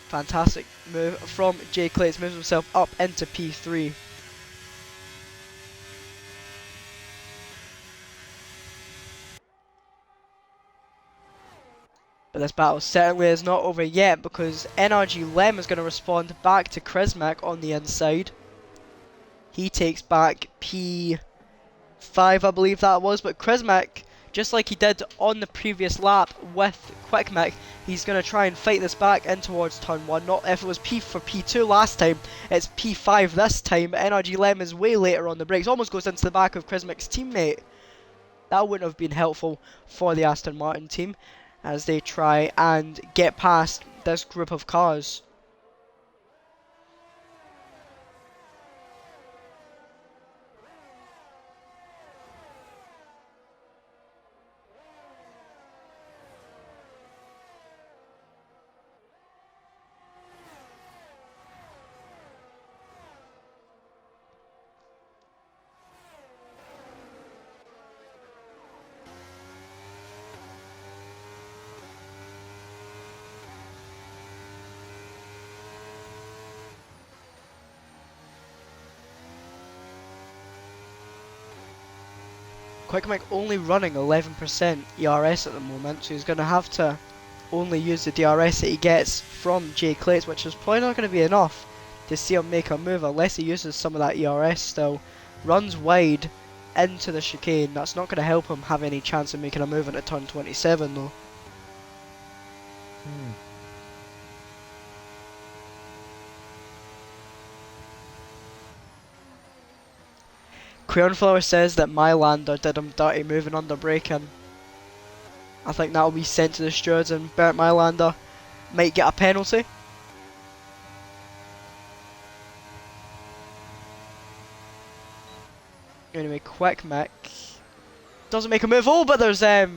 Fantastic move from Jay Clates. Moves himself up into P3. But this battle certainly is not over yet, because NRG Lem is going to respond back to Kresmek on the inside. He takes back P5, I believe that was, but Kresmek, just like he did on the previous lap with Quickmick, he's going to try and fight this back in towards turn 1. Not if it was P for P2 last time, it's P5 this time, but NRG Lem is way later on the brakes, almost goes into the back of Kresmek's teammate. That wouldn't have been helpful for the Aston Martin team as they try and get past this group of cars. Quickmick only running 11% ERS at the moment, so he's going to have to only use the DRS that he gets from Jay Clates, which is probably not going to be enough to see him make a move unless he uses some of that ERS still. Runs wide into the chicane. That's not going to help him have any chance of making a move into turn 27 though. Quernflower says that Mylander did him dirty moving under braking. I think that'll be sent to the stewards and Bert Mylander might get a penalty. Anyway, Quick Mick doesn't make a move. Oh, but there's a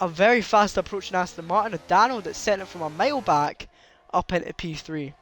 very fast approaching Aston Martin, a Dano that sent it from a mile back up into P3.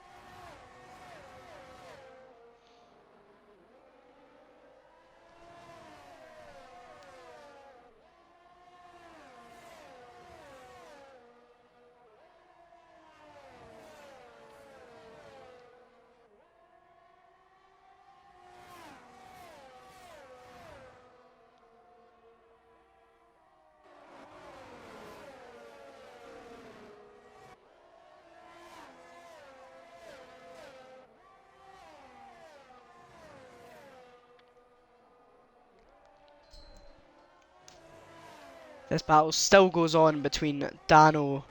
This battle still goes on between Dano,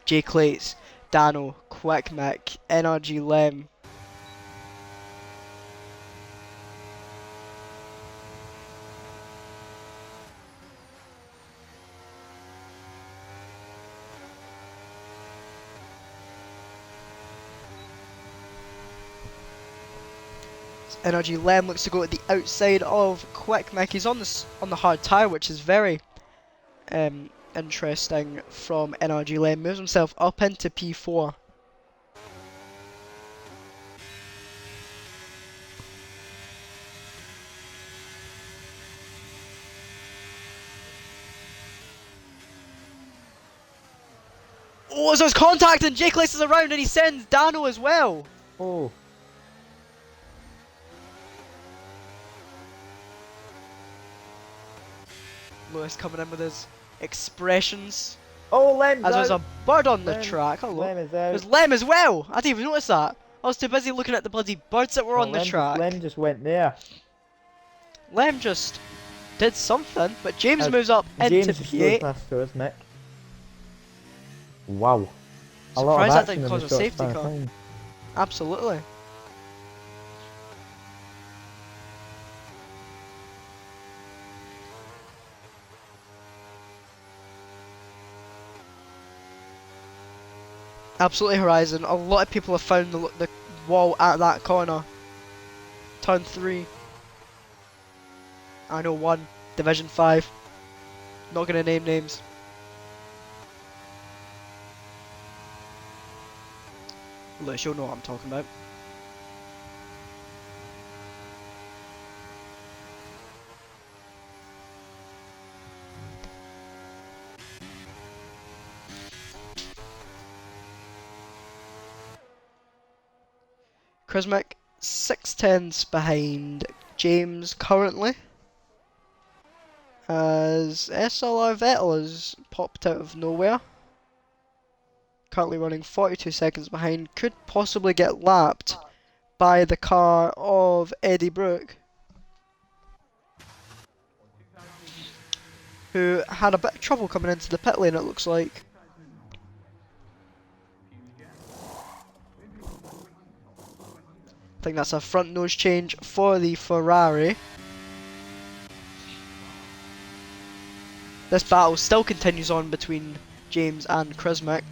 J Clates, Dano, Quick Mick, NRG Lem. NRG Lem looks to go at the outside of Quick Mick. He's on the hard tyre, which is very interesting from NRG Lem. Moves himself up into P4. Oh, so there's contact and Jake Lace is around and he sends Dano as well.
Oh.
Lewis coming in with his expressions.
Oh, Lem's
As there's a
out.
bird on the
Lem-
track. Hello.
Lem is
There's
out.
Lem as well. I didn't even notice that. I was too busy looking at the bloody birds that were on the track.
Lem just went there.
Lem just did something, but James
As
moves up into
James just goes
P8.
past to us, Mick. Wow. A lot
Surprised
of
that
action
didn't
in
cause
the
a
short
safety
span of
car.
time.
Absolutely. Absolutely Horizon. A lot of people have found the wall at that corner. Turn 3. I know 1. Division 5. Not going to name names. Lewis, you'll know what I'm talking about. Chrismic 6/10ths behind James currently, as SLR Vettel has popped out of nowhere. Currently running 42 seconds behind, could possibly get lapped by the car of Eddie Brooke, who had a bit of trouble coming into the pit lane, it looks like. I think that's a front nose change for the Ferrari. This battle still continues on between James and Chrismic.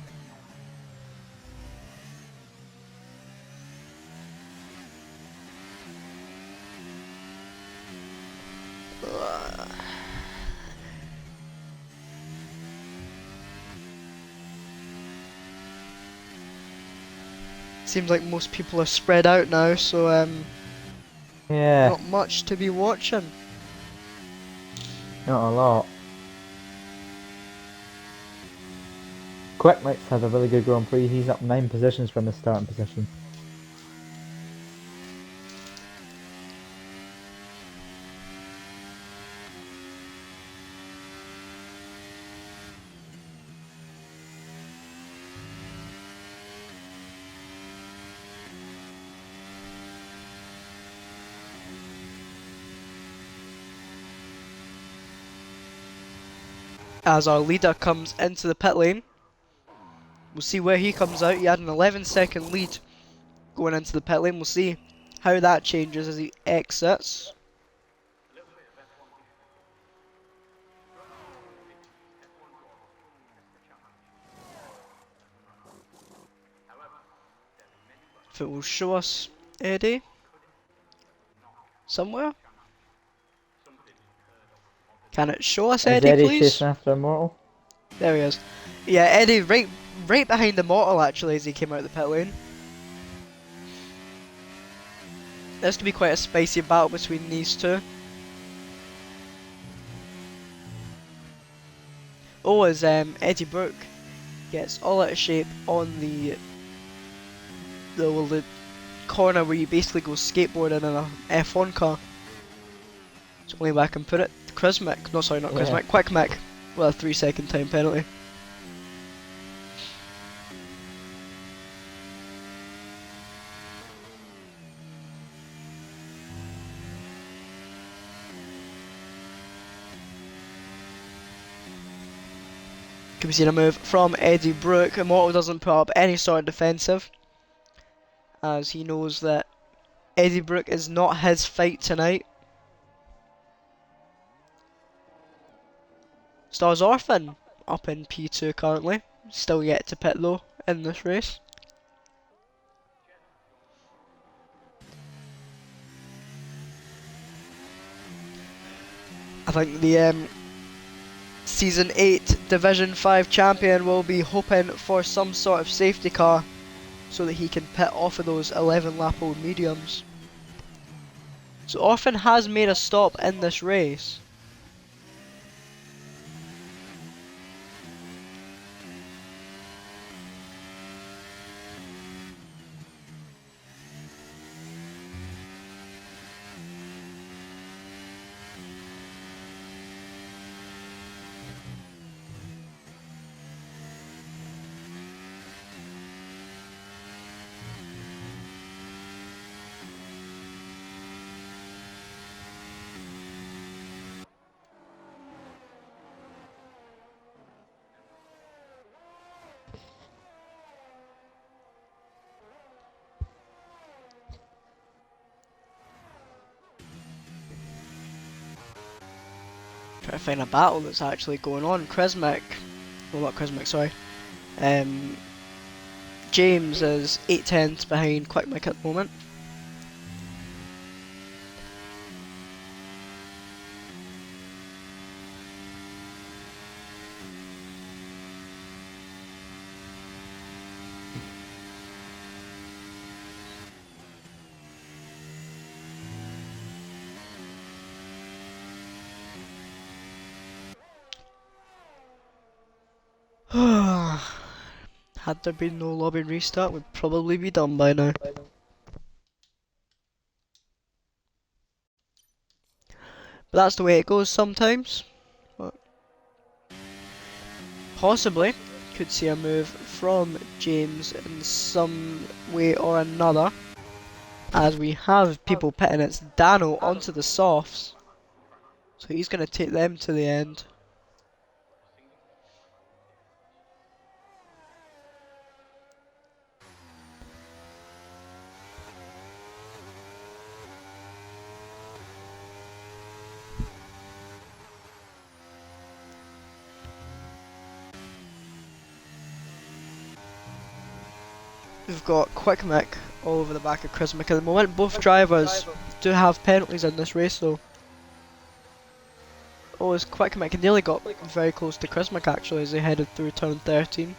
Seems like most people are spread out now, so
Yeah,
not much to be watching.
not a lot. Quick Mick's had a really good Grand Prix. He's up 9 positions from his starting position.
As our leader comes into the pit lane, we'll see where he comes out. He had an 11-second lead going into the pit lane. We'll see how that changes as he exits. If it will show us Eddie somewhere. Can it show us
Is
Eddie,
Eddie
please?
chasing after Immortal?
There he is. Yeah, Eddie right behind Immortal actually as he came out of the pit lane. This could be quite a spicy battle between these two. Oh, as Eddie Brooke gets all out of shape on the corner where you basically go skateboarding in a F1 car. It's the only way I can put it. Chrismic, no sorry, not
Yeah.
Chrismic, Quickmic with a 3-second time penalty. Can be seen a move from Eddie Brooke. Immortal doesn't put up any sort of defensive, as he knows that Eddie Brooke is not his fight tonight. Stars Orphan up in P2 currently, still yet to pit though in this race. I think the Season 8 Division 5 champion will be hoping for some sort of safety car so that he can pit off of those 11 lap old mediums. So Orphan has made a stop in this race. Trying to find a battle that's actually going on. Chrismic, well not Chrismic, sorry. James is 8/10 behind Quickmic at the moment. Had there been no lobby restart, we'd probably be done by now. But that's the way it goes sometimes. But possibly could see a move from James in some way or another. As we have people pitting it's Dano onto the softs. So he's going to take them to the end. We've got Quickmic all over the back of Chrismic at the moment. Both drivers do have penalties in this race though. Oh, it's Quickmic, and nearly got very close to Chrismic actually as they headed through turn 13.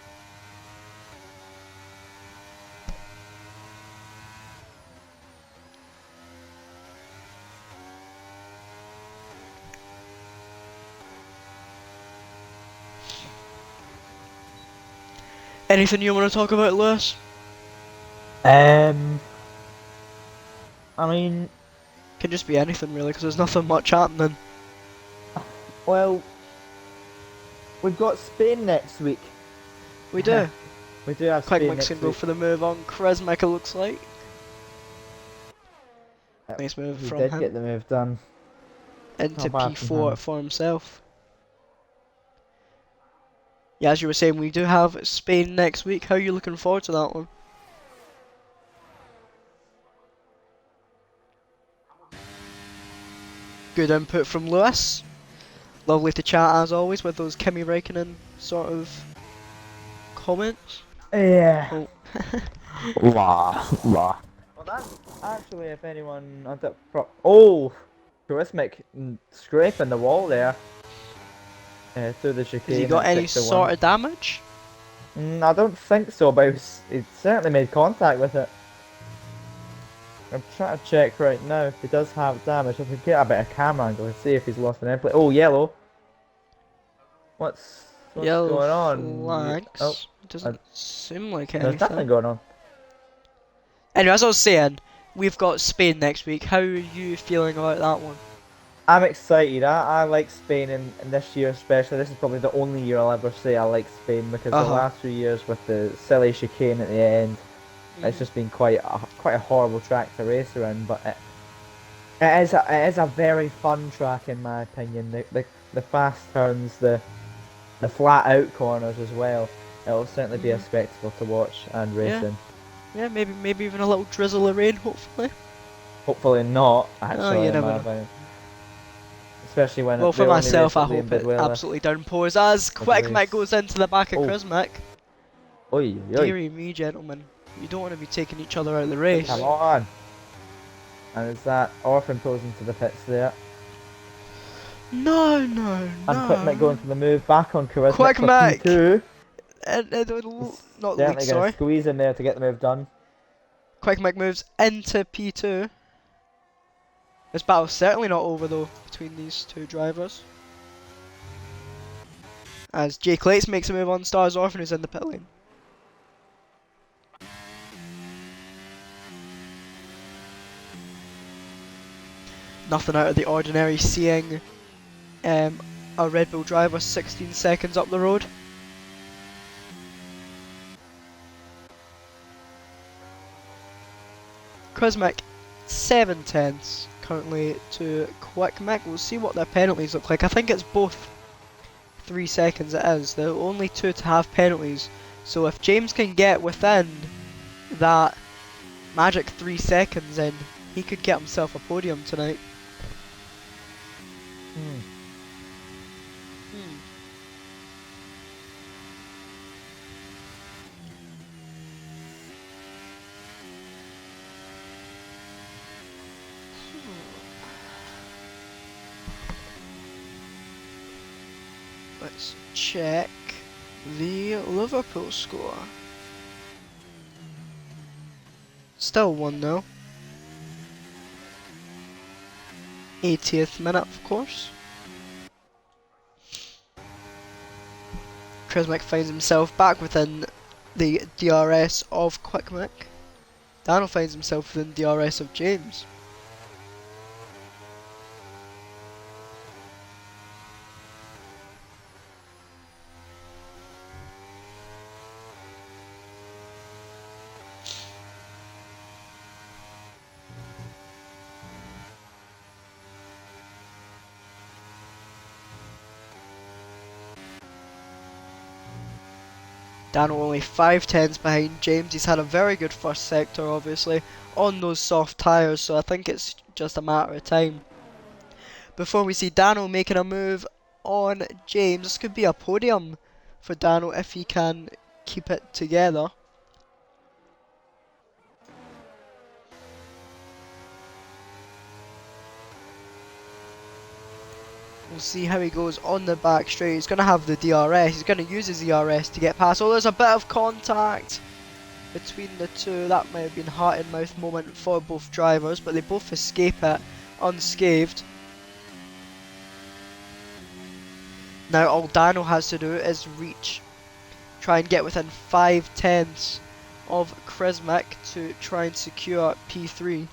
Anything you want to talk about, Lewis?
I mean,
Can just be anything really, because there's nothing much happening.
well, we've got Spain next week.
We do.
We do have Spain
Quickmic's
next
gonna go
week.
for the move on Chrismic, it looks like.
Yep,
Nice move
He
from
did
him.
get the move done.
Into
Not bad from
P4
him.
for himself. Yeah, as you were saying, we do have Spain next week. How are you looking forward to that one? Good input from Lewis. Lovely to chat as always with those Kimi Räikkönen sort of comments.
Yeah.
Oh.
La. Well, that's actually, if anyone had that oh, Charismatic scraping the wall there through the
Has he
chicane
got
at
any
6 to 1.
sort of damage?
I don't think so, but he certainly made contact with it. I'm trying to check right now if he does have damage. If we get a bit of camera angle and see if he's lost an airplane. Oh, yellow. What's
Yellow
going on? Oh,
flags.
uh,
Doesn't seem like
there's nothing
anything.
going on.
Anyway, as I was saying, we've got Spain next week. How are you feeling about that one?
I'm excited. I like Spain in this year especially. This is probably the only year I'll ever say I like Spain because
Uh
the
huh.
last few years with the silly chicane at the end, it's just been quite a horrible track to race around. But it is a very fun track in my opinion. The fast turns, the flat out corners as well. It'll certainly be a
Mhm.
spectacle to watch and race
Yeah.
in.
Yeah. Maybe even a little drizzle of rain. Hopefully.
Hopefully not,
Oh, you
actually, in
never
my
know.
opinion. Especially when
Well,
they
for
only race
myself, I
at
hope it
Liam
absolutely downpours as
as a
Quick Mick
race.
goes into the back of
Oh,
Crismic.
oi, oi,
Dearie me, gentlemen. You don't want to be taking each other out of the
come
race.
on. And is that Orphan pulls into the pits there.
No, no,
And Quick Mick
no.
going for the move back on Charismatic
Quick
for
Mick!
P2.
And
He's
not the lead,
certainly going to
sorry.
squeeze in there to get the move done.
Quick Mick moves into P2. This battle's certainly not over though between these two drivers. As Jake Lates makes a move on Stars Orphan who's in the pit lane. Nothing out of the ordinary seeing a Red Bull driver 16 seconds up the road. Crismic 7 tenths currently to Quick Mick. We'll see what their penalties look like. I think it's both 3 seconds it is. There are only two to have penalties. So if James can get within that magic 3 seconds in, he could get himself a podium tonight.
Hmm.
Hmm. Let's check the Liverpool score. Still 1-0. 80th minute, of course. Crismic finds himself back within the DRS of Quick Mick. Daniel finds himself within DRS of James. Daniel only 5 tenths behind James. He's had a very good first sector, obviously, on those soft tyres, so I think it's just a matter of time before we see Daniel making a move on James. This could be a podium for Daniel if he can keep it together. We'll see how he goes on the back straight. He's going to have the DRS. He's going to use his DRS to get past. Oh, there's a bit of contact between the two. That might have been heart and mouth moment for both drivers, but they both escape it unscathed. Now all Daniel has to do is try and get within 5 tenths of Crismic to try and secure P3.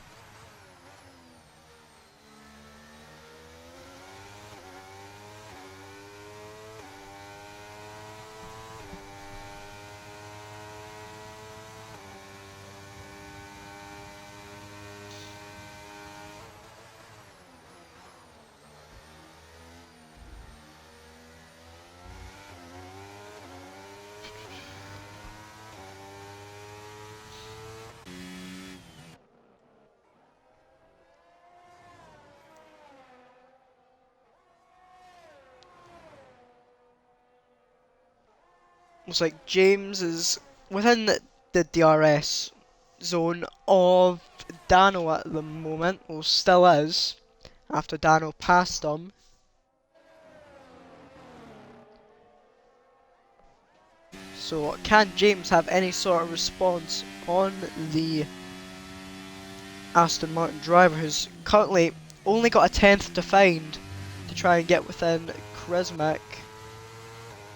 Looks like James is within the DRS zone of Dano at the moment, or still is, after Dano passed him. So can James have any sort of response on the Aston Martin driver, who's currently only got a tenth to find to try and get within Krizmek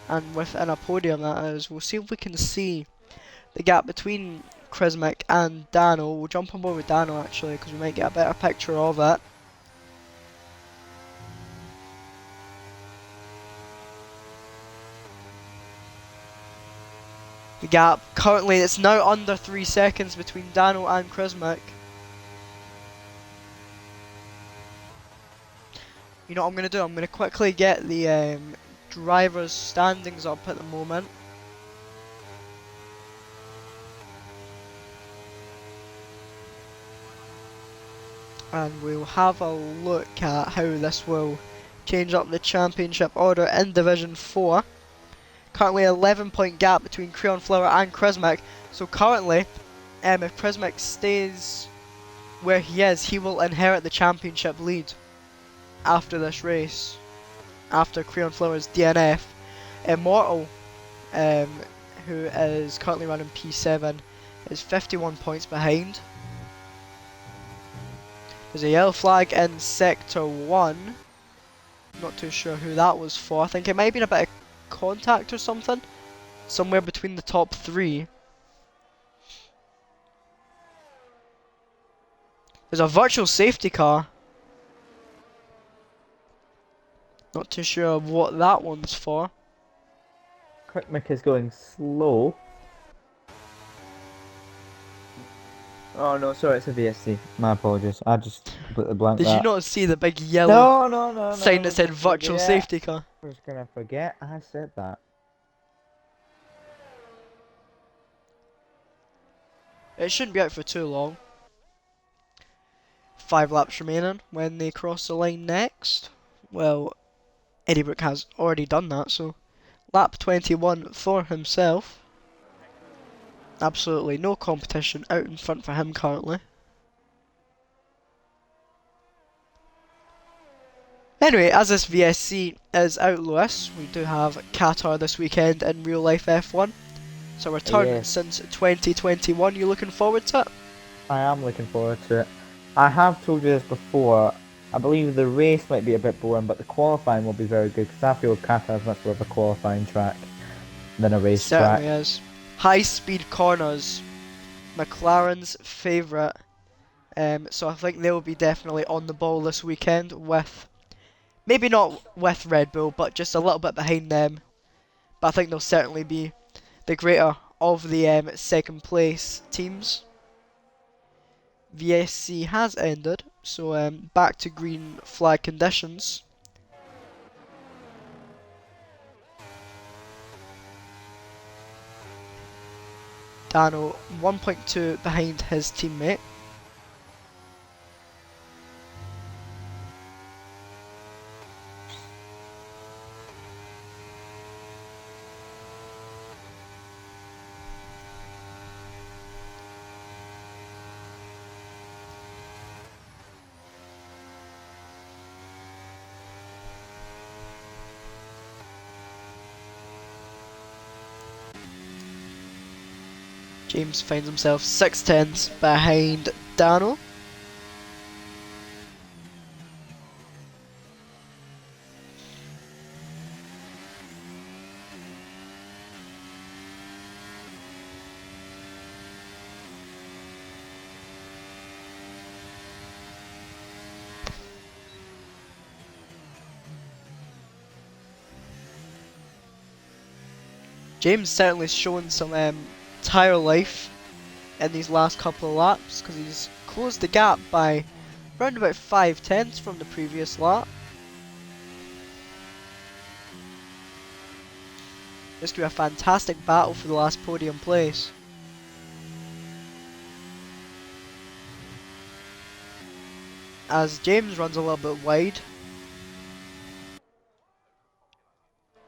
and within a podium, that is. We'll see if we can see the gap between Krizmek and Dano. We'll jump on board with Dano actually, because we might get a better picture of it. The gap currently, it's now under 3 seconds between Dano and Krizmek. You know what I'm going to do? I'm going to quickly get the drivers' standings up at the moment. And we'll have a look at how this will change up the championship order in Division 4. Currently 11-point gap between Creon Flower and Krizmek. So currently, if Krizmek stays where he is, he will inherit the championship lead after this race. After Creon Flower's DNF. Immortal, who is currently running P7, is 51 points behind. There's a yellow flag in Sector 1. Not too sure who that was for. I think it might have been a bit of contact or something. Somewhere between the top 3. There's a virtual safety car. Not too sure what that one's for.
Krizmek is going slow. Oh no, sorry, it's a VSC. My apologies. I just completely blanked
Did
that.
you not see the big yellow
No,
sign that said virtual safety car?
I was gonna forget I said that.
It shouldn't be out for too long. 5 laps remaining when they cross the line next. Well, Eddie Brooke has already done that, so lap 21 for himself. Absolutely no competition out in front for him currently. Anyway, as this VSC is out, Lewis, we do have Qatar this weekend in real life F1. So a return since 2021. You looking forward to it?
I am looking forward to it. I have told you this before. I believe the race might be a bit boring, but the qualifying will be very good because I feel Qatar is much more of a qualifying track than a race track.
Certainly is. High speed corners, McLaren's favourite. So I think they will be definitely on the ball this weekend with, maybe not with Red Bull, but just a little bit behind them. But I think they'll certainly be the greater of the second place teams. VSC has ended, so back to green flag conditions. Dano 1.2 behind his teammate. James finds himself 6 tenths behind Dano. James certainly shown some tyre life in these last couple of laps, because he's closed the gap by around about 5 tenths from the previous lap. This could be a fantastic battle for the last podium place. As James runs a little bit wide.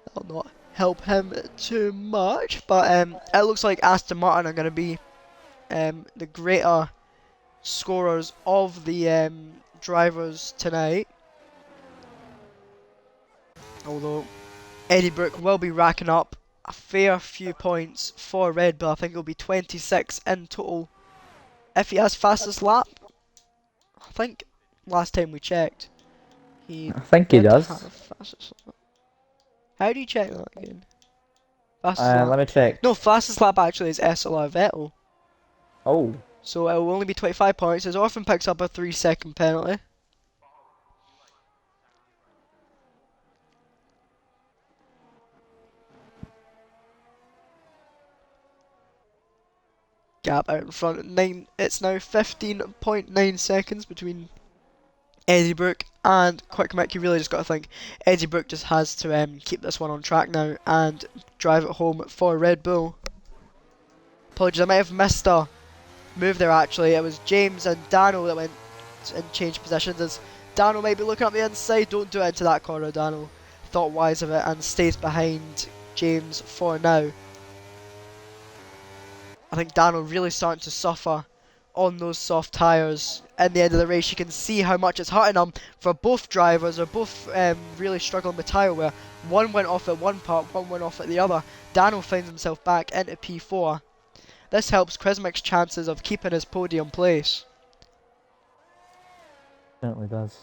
That'll not help him too much, but it looks like Aston Martin are going to be the greater scorers of the drivers tonight. Although Eddie Brooke will be racking up a fair few points for Red Bull. I think it'll be 26 in total if he has fastest lap. I think last time we checked, he
I think he
did
does.
have fastest lap. How do you check that again? Fastest
Let
lap.
me check.
No, fastest lap actually is SLR Vettel.
Oh,
So it will only be 25 points. His orphan picks up a 3-second penalty. Gap out in front at 9. It's now 15.9 seconds between Eddie Brooke and Quick Mick. You really just got to think Eddie Brooke just has to keep this one on track now and drive it home for Red Bull. Apologies, I might have missed a move there actually. It was James and Dano that went and changed positions, as Dano might be looking up the inside. Don't do it into that corner, Dano. Thought wise of it and stays behind James for now. I think Dano really starting to suffer on those soft tyres. In the end of the race, you can see how much it's hurting them for both drivers. They're both really struggling with tyre wear. One went off at one part, one went off at the other. Dano finds himself back into P4. This helps Krizmik's chances of keeping his podium place.
certainly does.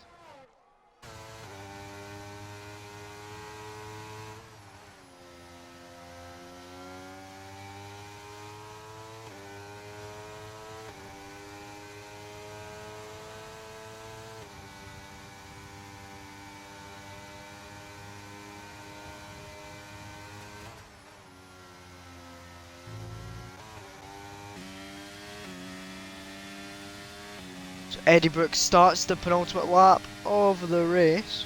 So Eddie Brooks starts the penultimate lap of the race.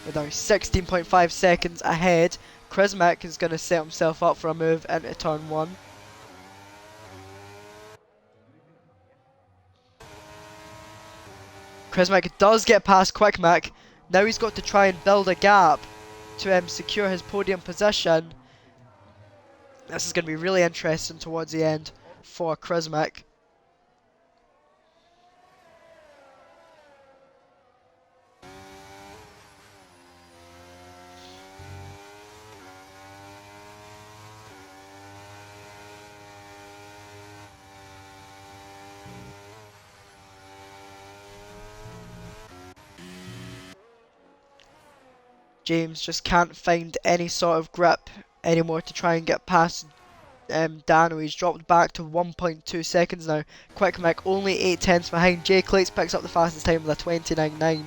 With now 16.5 seconds ahead. Krizmik is going to set himself up for a move into turn 1. Krizmik does get past Quickmick. Now he's got to try and build a gap to secure his podium position. This is going to be really interesting towards the end for Krizmik. James just can't find any sort of grip anymore to try and get past Dano. He's dropped back to 1.2 seconds now. Quickmick only 8 tenths behind. Jay Clates picks up the fastest time with a 29.9.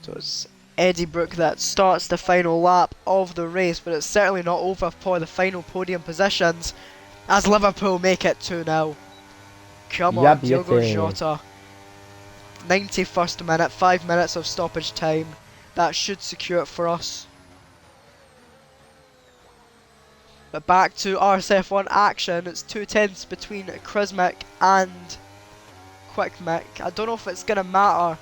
So it's Eddie Brooke that starts the final lap of the race, but it's certainly not over for the final podium positions as Liverpool make it 2-0. Come on, Diogo Jota. 91st minute, 5 minutes of stoppage time. That should secure it for us. But back to RSF1 action. It's 2 tenths between Krizmik and Quickmick. I don't know if it's going to matter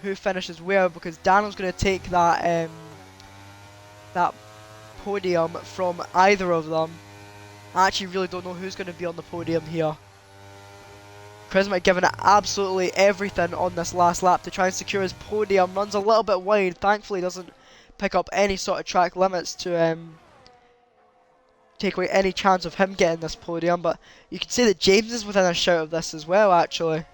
who finishes where, because Daniel's going to take that that podium from either of them. I actually really don't know who's going to be on the podium here. Krizmik giving it absolutely everything on this last lap to try and secure his podium. Runs a little bit wide. Thankfully doesn't pick up any sort of track limits to take away any chance of him getting this podium. But you can see that James is within a shout of this as well, actually.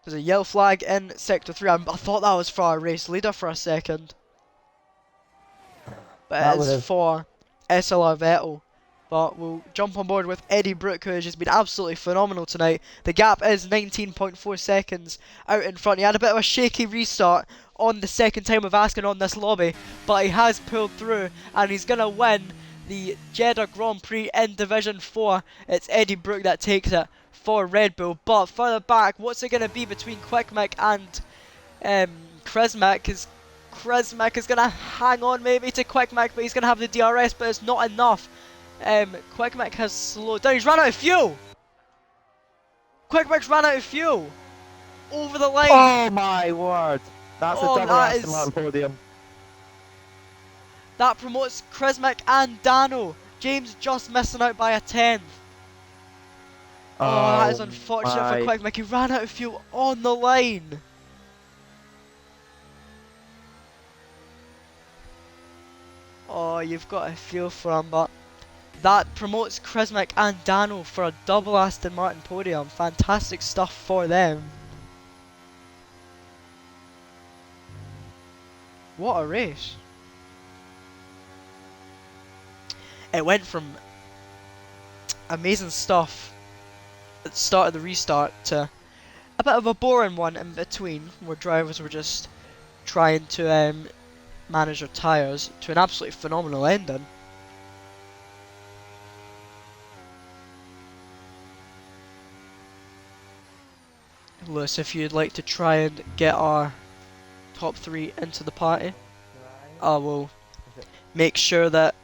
There's a yellow flag in Sector 3. I thought that was for our race leader for a second. But it is for SLR Vettel. But we'll jump on board with Eddie Brooke, who has just been absolutely phenomenal tonight. The gap is 19.4 seconds out in front. He had a bit of a shaky restart on the second time of asking on this lobby, but he has pulled through, and he's going to win the Jeddah Grand Prix in Division 4. It's Eddie Brooke that takes it for Red Bull. But further back, what's it going to be between Quick Mick and Krizmak? Because Krizmak is going to hang on maybe to Quick Mick, but he's going to have the DRS, but it's not enough. Quick Mick has slowed down. He's run out of fuel. Quick Mick's ran out of fuel. Over the line.
Oh my word! That's
Oh,
a double
that
Aston
is-
Martin podium.
That promotes Krizmak and Dano. James just missing out by a tenth. Oh, that is unfortunate for Quick Mick. He ran out of fuel on the line. Oh, you've got to feel for him, but that promotes Krizmak and Dano for a double Aston Martin podium. Fantastic stuff for them. What a race. It went from amazing stuff at the start of the restart to a bit of a boring one in between, where drivers were just trying to manage their tyres, to an absolutely phenomenal ending. Lewis, if you'd like to try and get our top 3 into the party, I will make sure that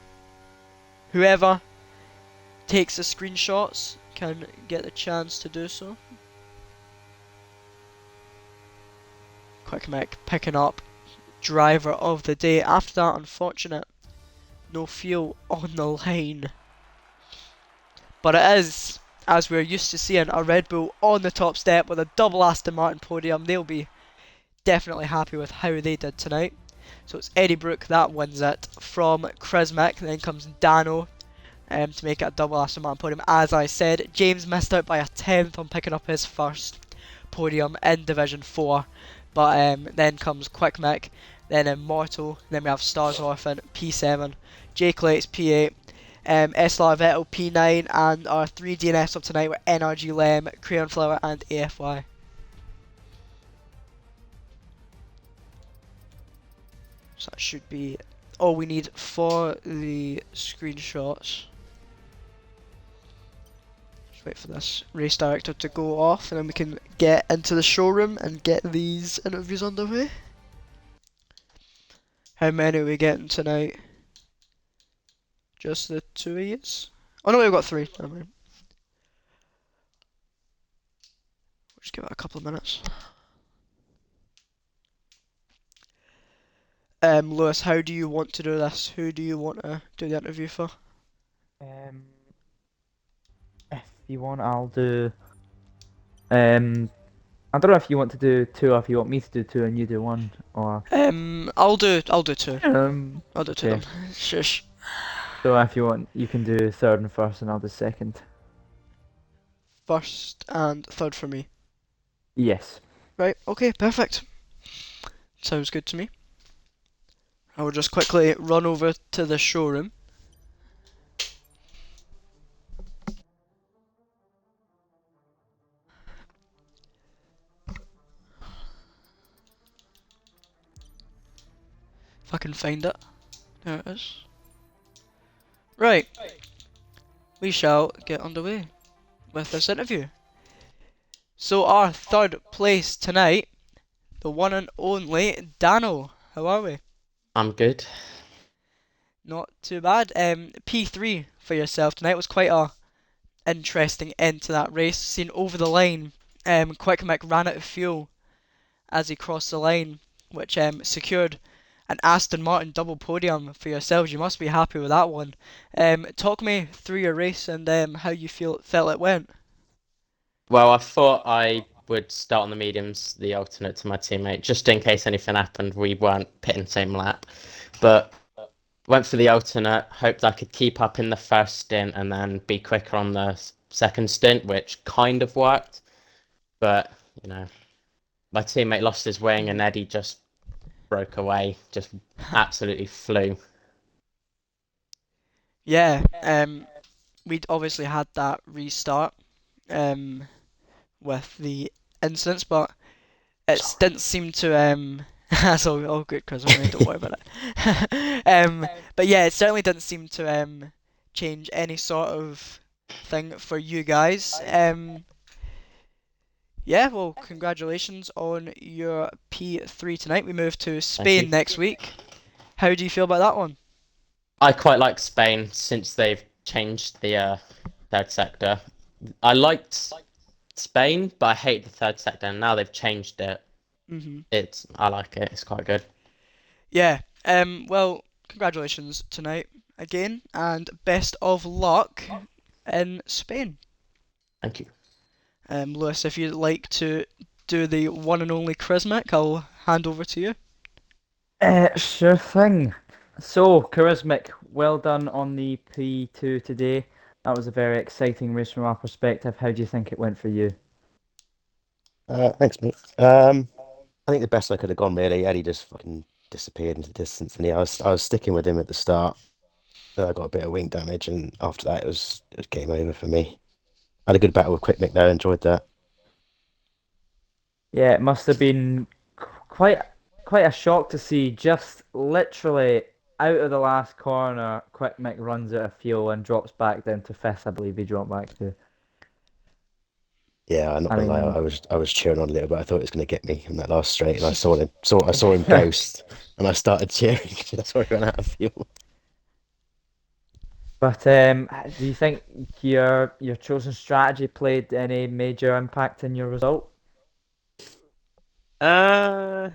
whoever takes the screenshots can get the chance to do so. Quick Mick picking up driver of the day after that unfortunate no fuel on the line. But it is, as we're used to seeing, a Red Bull on the top step with a double Aston Martin podium. They'll be definitely happy with how they did tonight. So it's Eddie Brooke that wins it from Krizmak. Then comes Dano to make it a double Aston Martin podium. As I said, James missed out by a tenth on picking up his first podium in Division 4. But then comes Quick Mick, then Immortal, then we have Stars Orphan, P7, Jake Lates, P8, Eslar Vettel, P9, and our 3 DNS of tonight were NRG Lem, Crayon Flower, and AFY. So that should be all we need for the screenshots. Just wait for this race director to go off, and then we can get into the showroom and get these interviews underway. How many are we getting tonight? Just the 2 of yous? Oh no, we've got 3. Never mind. We'll just give it a couple of minutes. Lewis, how do you want to do this? Who do you want to do the interview for?
If you want, I'll do. I don't know if you want to do 2 or if you want me to do 2 and you do 1, or.
I'll do 2. I'll do 2
Okay.
of them. Shush.
So if you want, you can do 3rd and 1st, and I'll do 2nd.
First and 3rd for me.
Yes.
Right, okay, perfect. Sounds good to me. I will just quickly run over to the showroom. If I can find it. There it is. Right. We shall get underway with this interview. So our 3rd place tonight, the one and only Dano. How are we?
I'm good.
Not too bad. P3 for yourself tonight was quite a interesting end to that race. Seen over the line, Quick Mick ran out of fuel as he crossed the line, which secured an Aston Martin double podium for yourselves. You must be happy with that one. Talk me through your race and how you felt it went.
Well, I thought I would start on the mediums, the alternate to my teammate, just in case anything happened. We weren't pitting the same lap. But went for the alternate, hoped I could keep up in the first stint and then be quicker on the second stint, which kind of worked. But, you know, my teammate lost his wing and Eddie just broke away, just absolutely flew.
Yeah, we'd obviously had that restart um, with the incidents, but it
Sorry.
didn't seem to that's all good, Chris, mate, don't worry about it. But yeah, it certainly didn't seem to change any sort of thing for you guys. Yeah, well, congratulations on your P3 tonight. We move to
Thank you.
Spain next week. How do you feel about that one?
I quite like Spain since they've changed the third sector. I liked Spain, but I hate the third sector, and now they've changed it.
Hmm.
I like it. It's quite good.
Yeah. Well, congratulations tonight again, and best of luck in Spain.
Thank you.
Lewis, if you'd like to do the one and only Charismatic, I'll hand over to you.
Sure thing. So, Charismatic, well done on the P2 today. That was a very exciting race from our perspective. How do you think it went for you?
Thanks, mate. I think the best I could have gone really. Eddie just fucking disappeared into the distance, and I was sticking with him at the start. Then I got a bit of wing damage, and after that it was game over for me. I had a good battle with Quick Mick though. Enjoyed that.
Yeah, it must have been quite quite a shock to see just literally out of the last corner, Quick Mick runs out of fuel and drops back down to fifth, I believe he dropped back to.
Yeah, I'm not
I
gonna lie.
mean,
I was cheering on a little bit. I thought it was gonna get me in that last straight, and I saw him ghost, and I started cheering. That's why I ran out of fuel.
but do you think your chosen strategy played any major impact in your result?
Uh,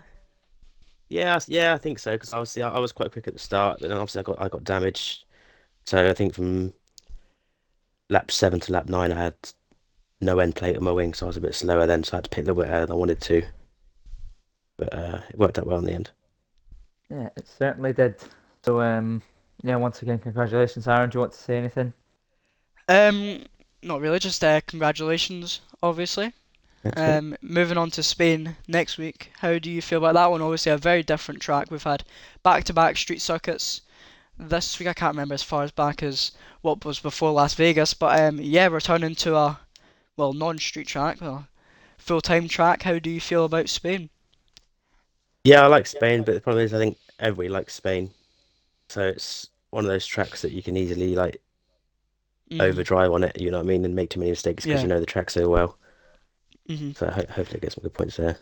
yeah, I think so. Because obviously I was quite quick at the start, but then obviously I got damaged. So I think from lap 7 to lap 9, I had no end plate on my wing, so I was a bit slower then. So I had to pit a little bit earlier than I wanted to, but it worked out well in the end.
Yeah, it certainly did. So yeah, once again, congratulations, Aaron. Do you want to say anything?
Um, Not really, just congratulations, obviously.
Thanks, mate.
Moving on to Spain next week. How do you feel about that one? Obviously, a very different track. We've had back-to-back street circuits this week. I can't remember as far as back as what was before Las Vegas, but yeah, we're turning to a non-street track, full-time track. How do you feel about Spain?
Yeah, I like Spain, but the problem is I think everybody likes Spain, so it's one of those tracks that you can easily like
Hmm.
overdrive on it. You know what I mean, and make too many mistakes because you
Yeah.
know the track so well.
Hmm.
So hopefully I get some good points there.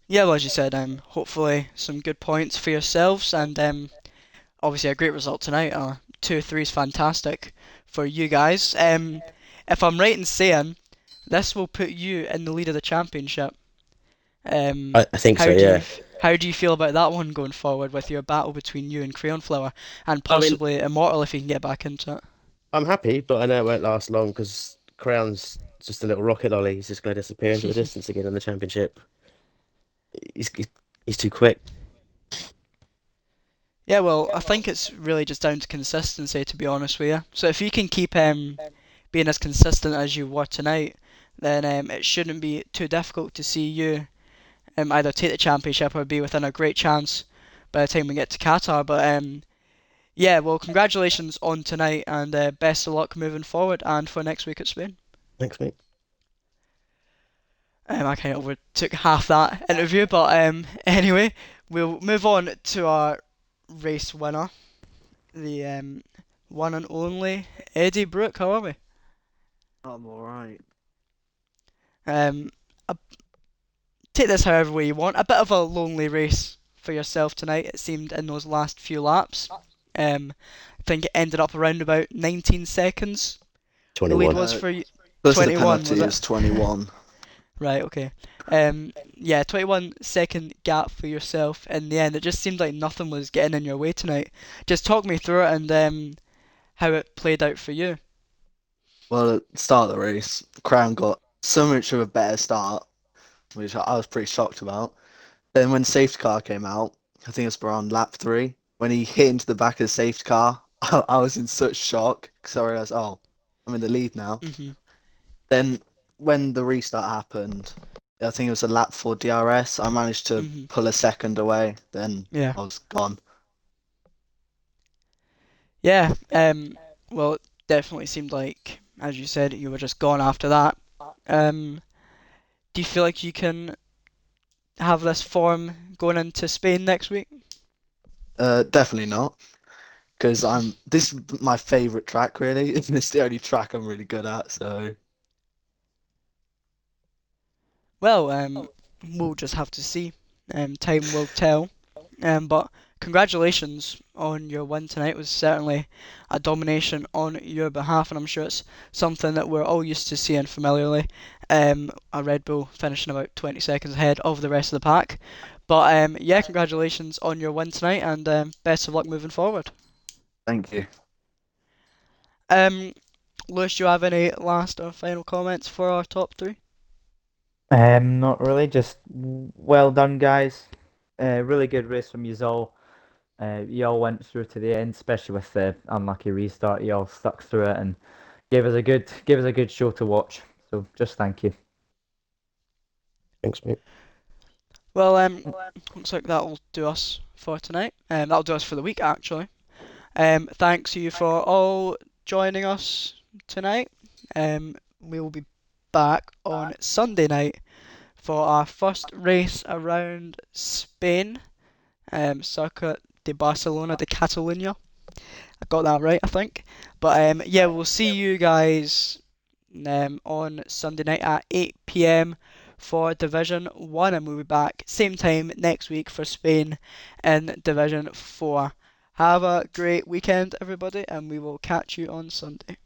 Yeah, well, as you said, hopefully some good points for yourselves, and obviously a great result tonight. 2-3 is fantastic for you guys. If I'm right in saying, this will put you in the lead of the championship.
I think so.
How do you
Yeah.
how do you feel about that one going forward with your battle between you and Crayon Flower, and
I mean,
possibly Immortal if you can get back into it?
I'm happy, but I know it won't last long because Crown's just a little rocket lolly. He's just going to disappear into the distance again in the championship. He's too quick.
Yeah, well, I think it's really just down to consistency, to be honest with you. So if you can keep being as consistent as you were tonight, then it shouldn't be too difficult to see you either take the championship or be within a great chance by the time we get to Qatar. But yeah, well, congratulations on tonight and best of luck moving forward and for next week at Spain.
Thanks, mate.
I kind of overtook half that interview, but anyway, we'll move on to our race winner, the one and only Eddie Brooke. How are we?
I'm alright.
Um, Take this however way you want. A bit of a lonely race for yourself tonight, it seemed, in those last few laps. I think it ended up around about 19 seconds. The lead
21.
was for
Close to the
21,
penalty
was it?
is 21.
Right, okay. Yeah, 21-second gap for yourself in the end. It just seemed like nothing was getting in your way tonight. Just talk me through it and how it played out for you.
Well, at the start of the race, Crown got so much of a better start, which I was pretty shocked about. Then when safety car came out, I think it was around lap 3, when he hit into the back of the safety car, I was in such shock because I realised, oh, I'm in the lead now.
Hmm.
Then when the restart happened, I think it was a lap 4 DRS, I managed to
Hmm.
pull a second away, then
Yeah.
I was gone.
Yeah. Well, definitely seemed like, as you said, you were just gone after that. Do you feel like you can have this form going into Spain next week?
Definitely not, because this is my favorite track really, and it's the only track I'm really good at. So
Well, we'll just have to see. Time will tell. But congratulations on your win tonight. It was certainly a domination on your behalf, and I'm sure it's something that we're all used to seeing familiarly. A Red Bull finishing about 20 seconds ahead of the rest of the pack. But yeah, congratulations on your win tonight, and best of luck moving forward.
thank you.
Um, Lewis, do you have any last or final comments for our top three?
Not really. Just well done, guys. Really good race from you all. You all went through to the end, especially with the unlucky restart. You all stuck through it and gave us a good show to watch. So just thank you.
Thanks, mate.
Well, looks like that'll do us for tonight. That'll do us for the week, actually. Thanks you for all joining us tonight. We will be back on Sunday night for our first race around Spain, Circuit de Barcelona de Catalunya. I got that right, I think. But yeah, we'll see you guys on Sunday night at 8 p.m. for Division 1, and we'll be back same time next week for Spain in Division 4. Have a great weekend, everybody, and we will catch you on Sunday.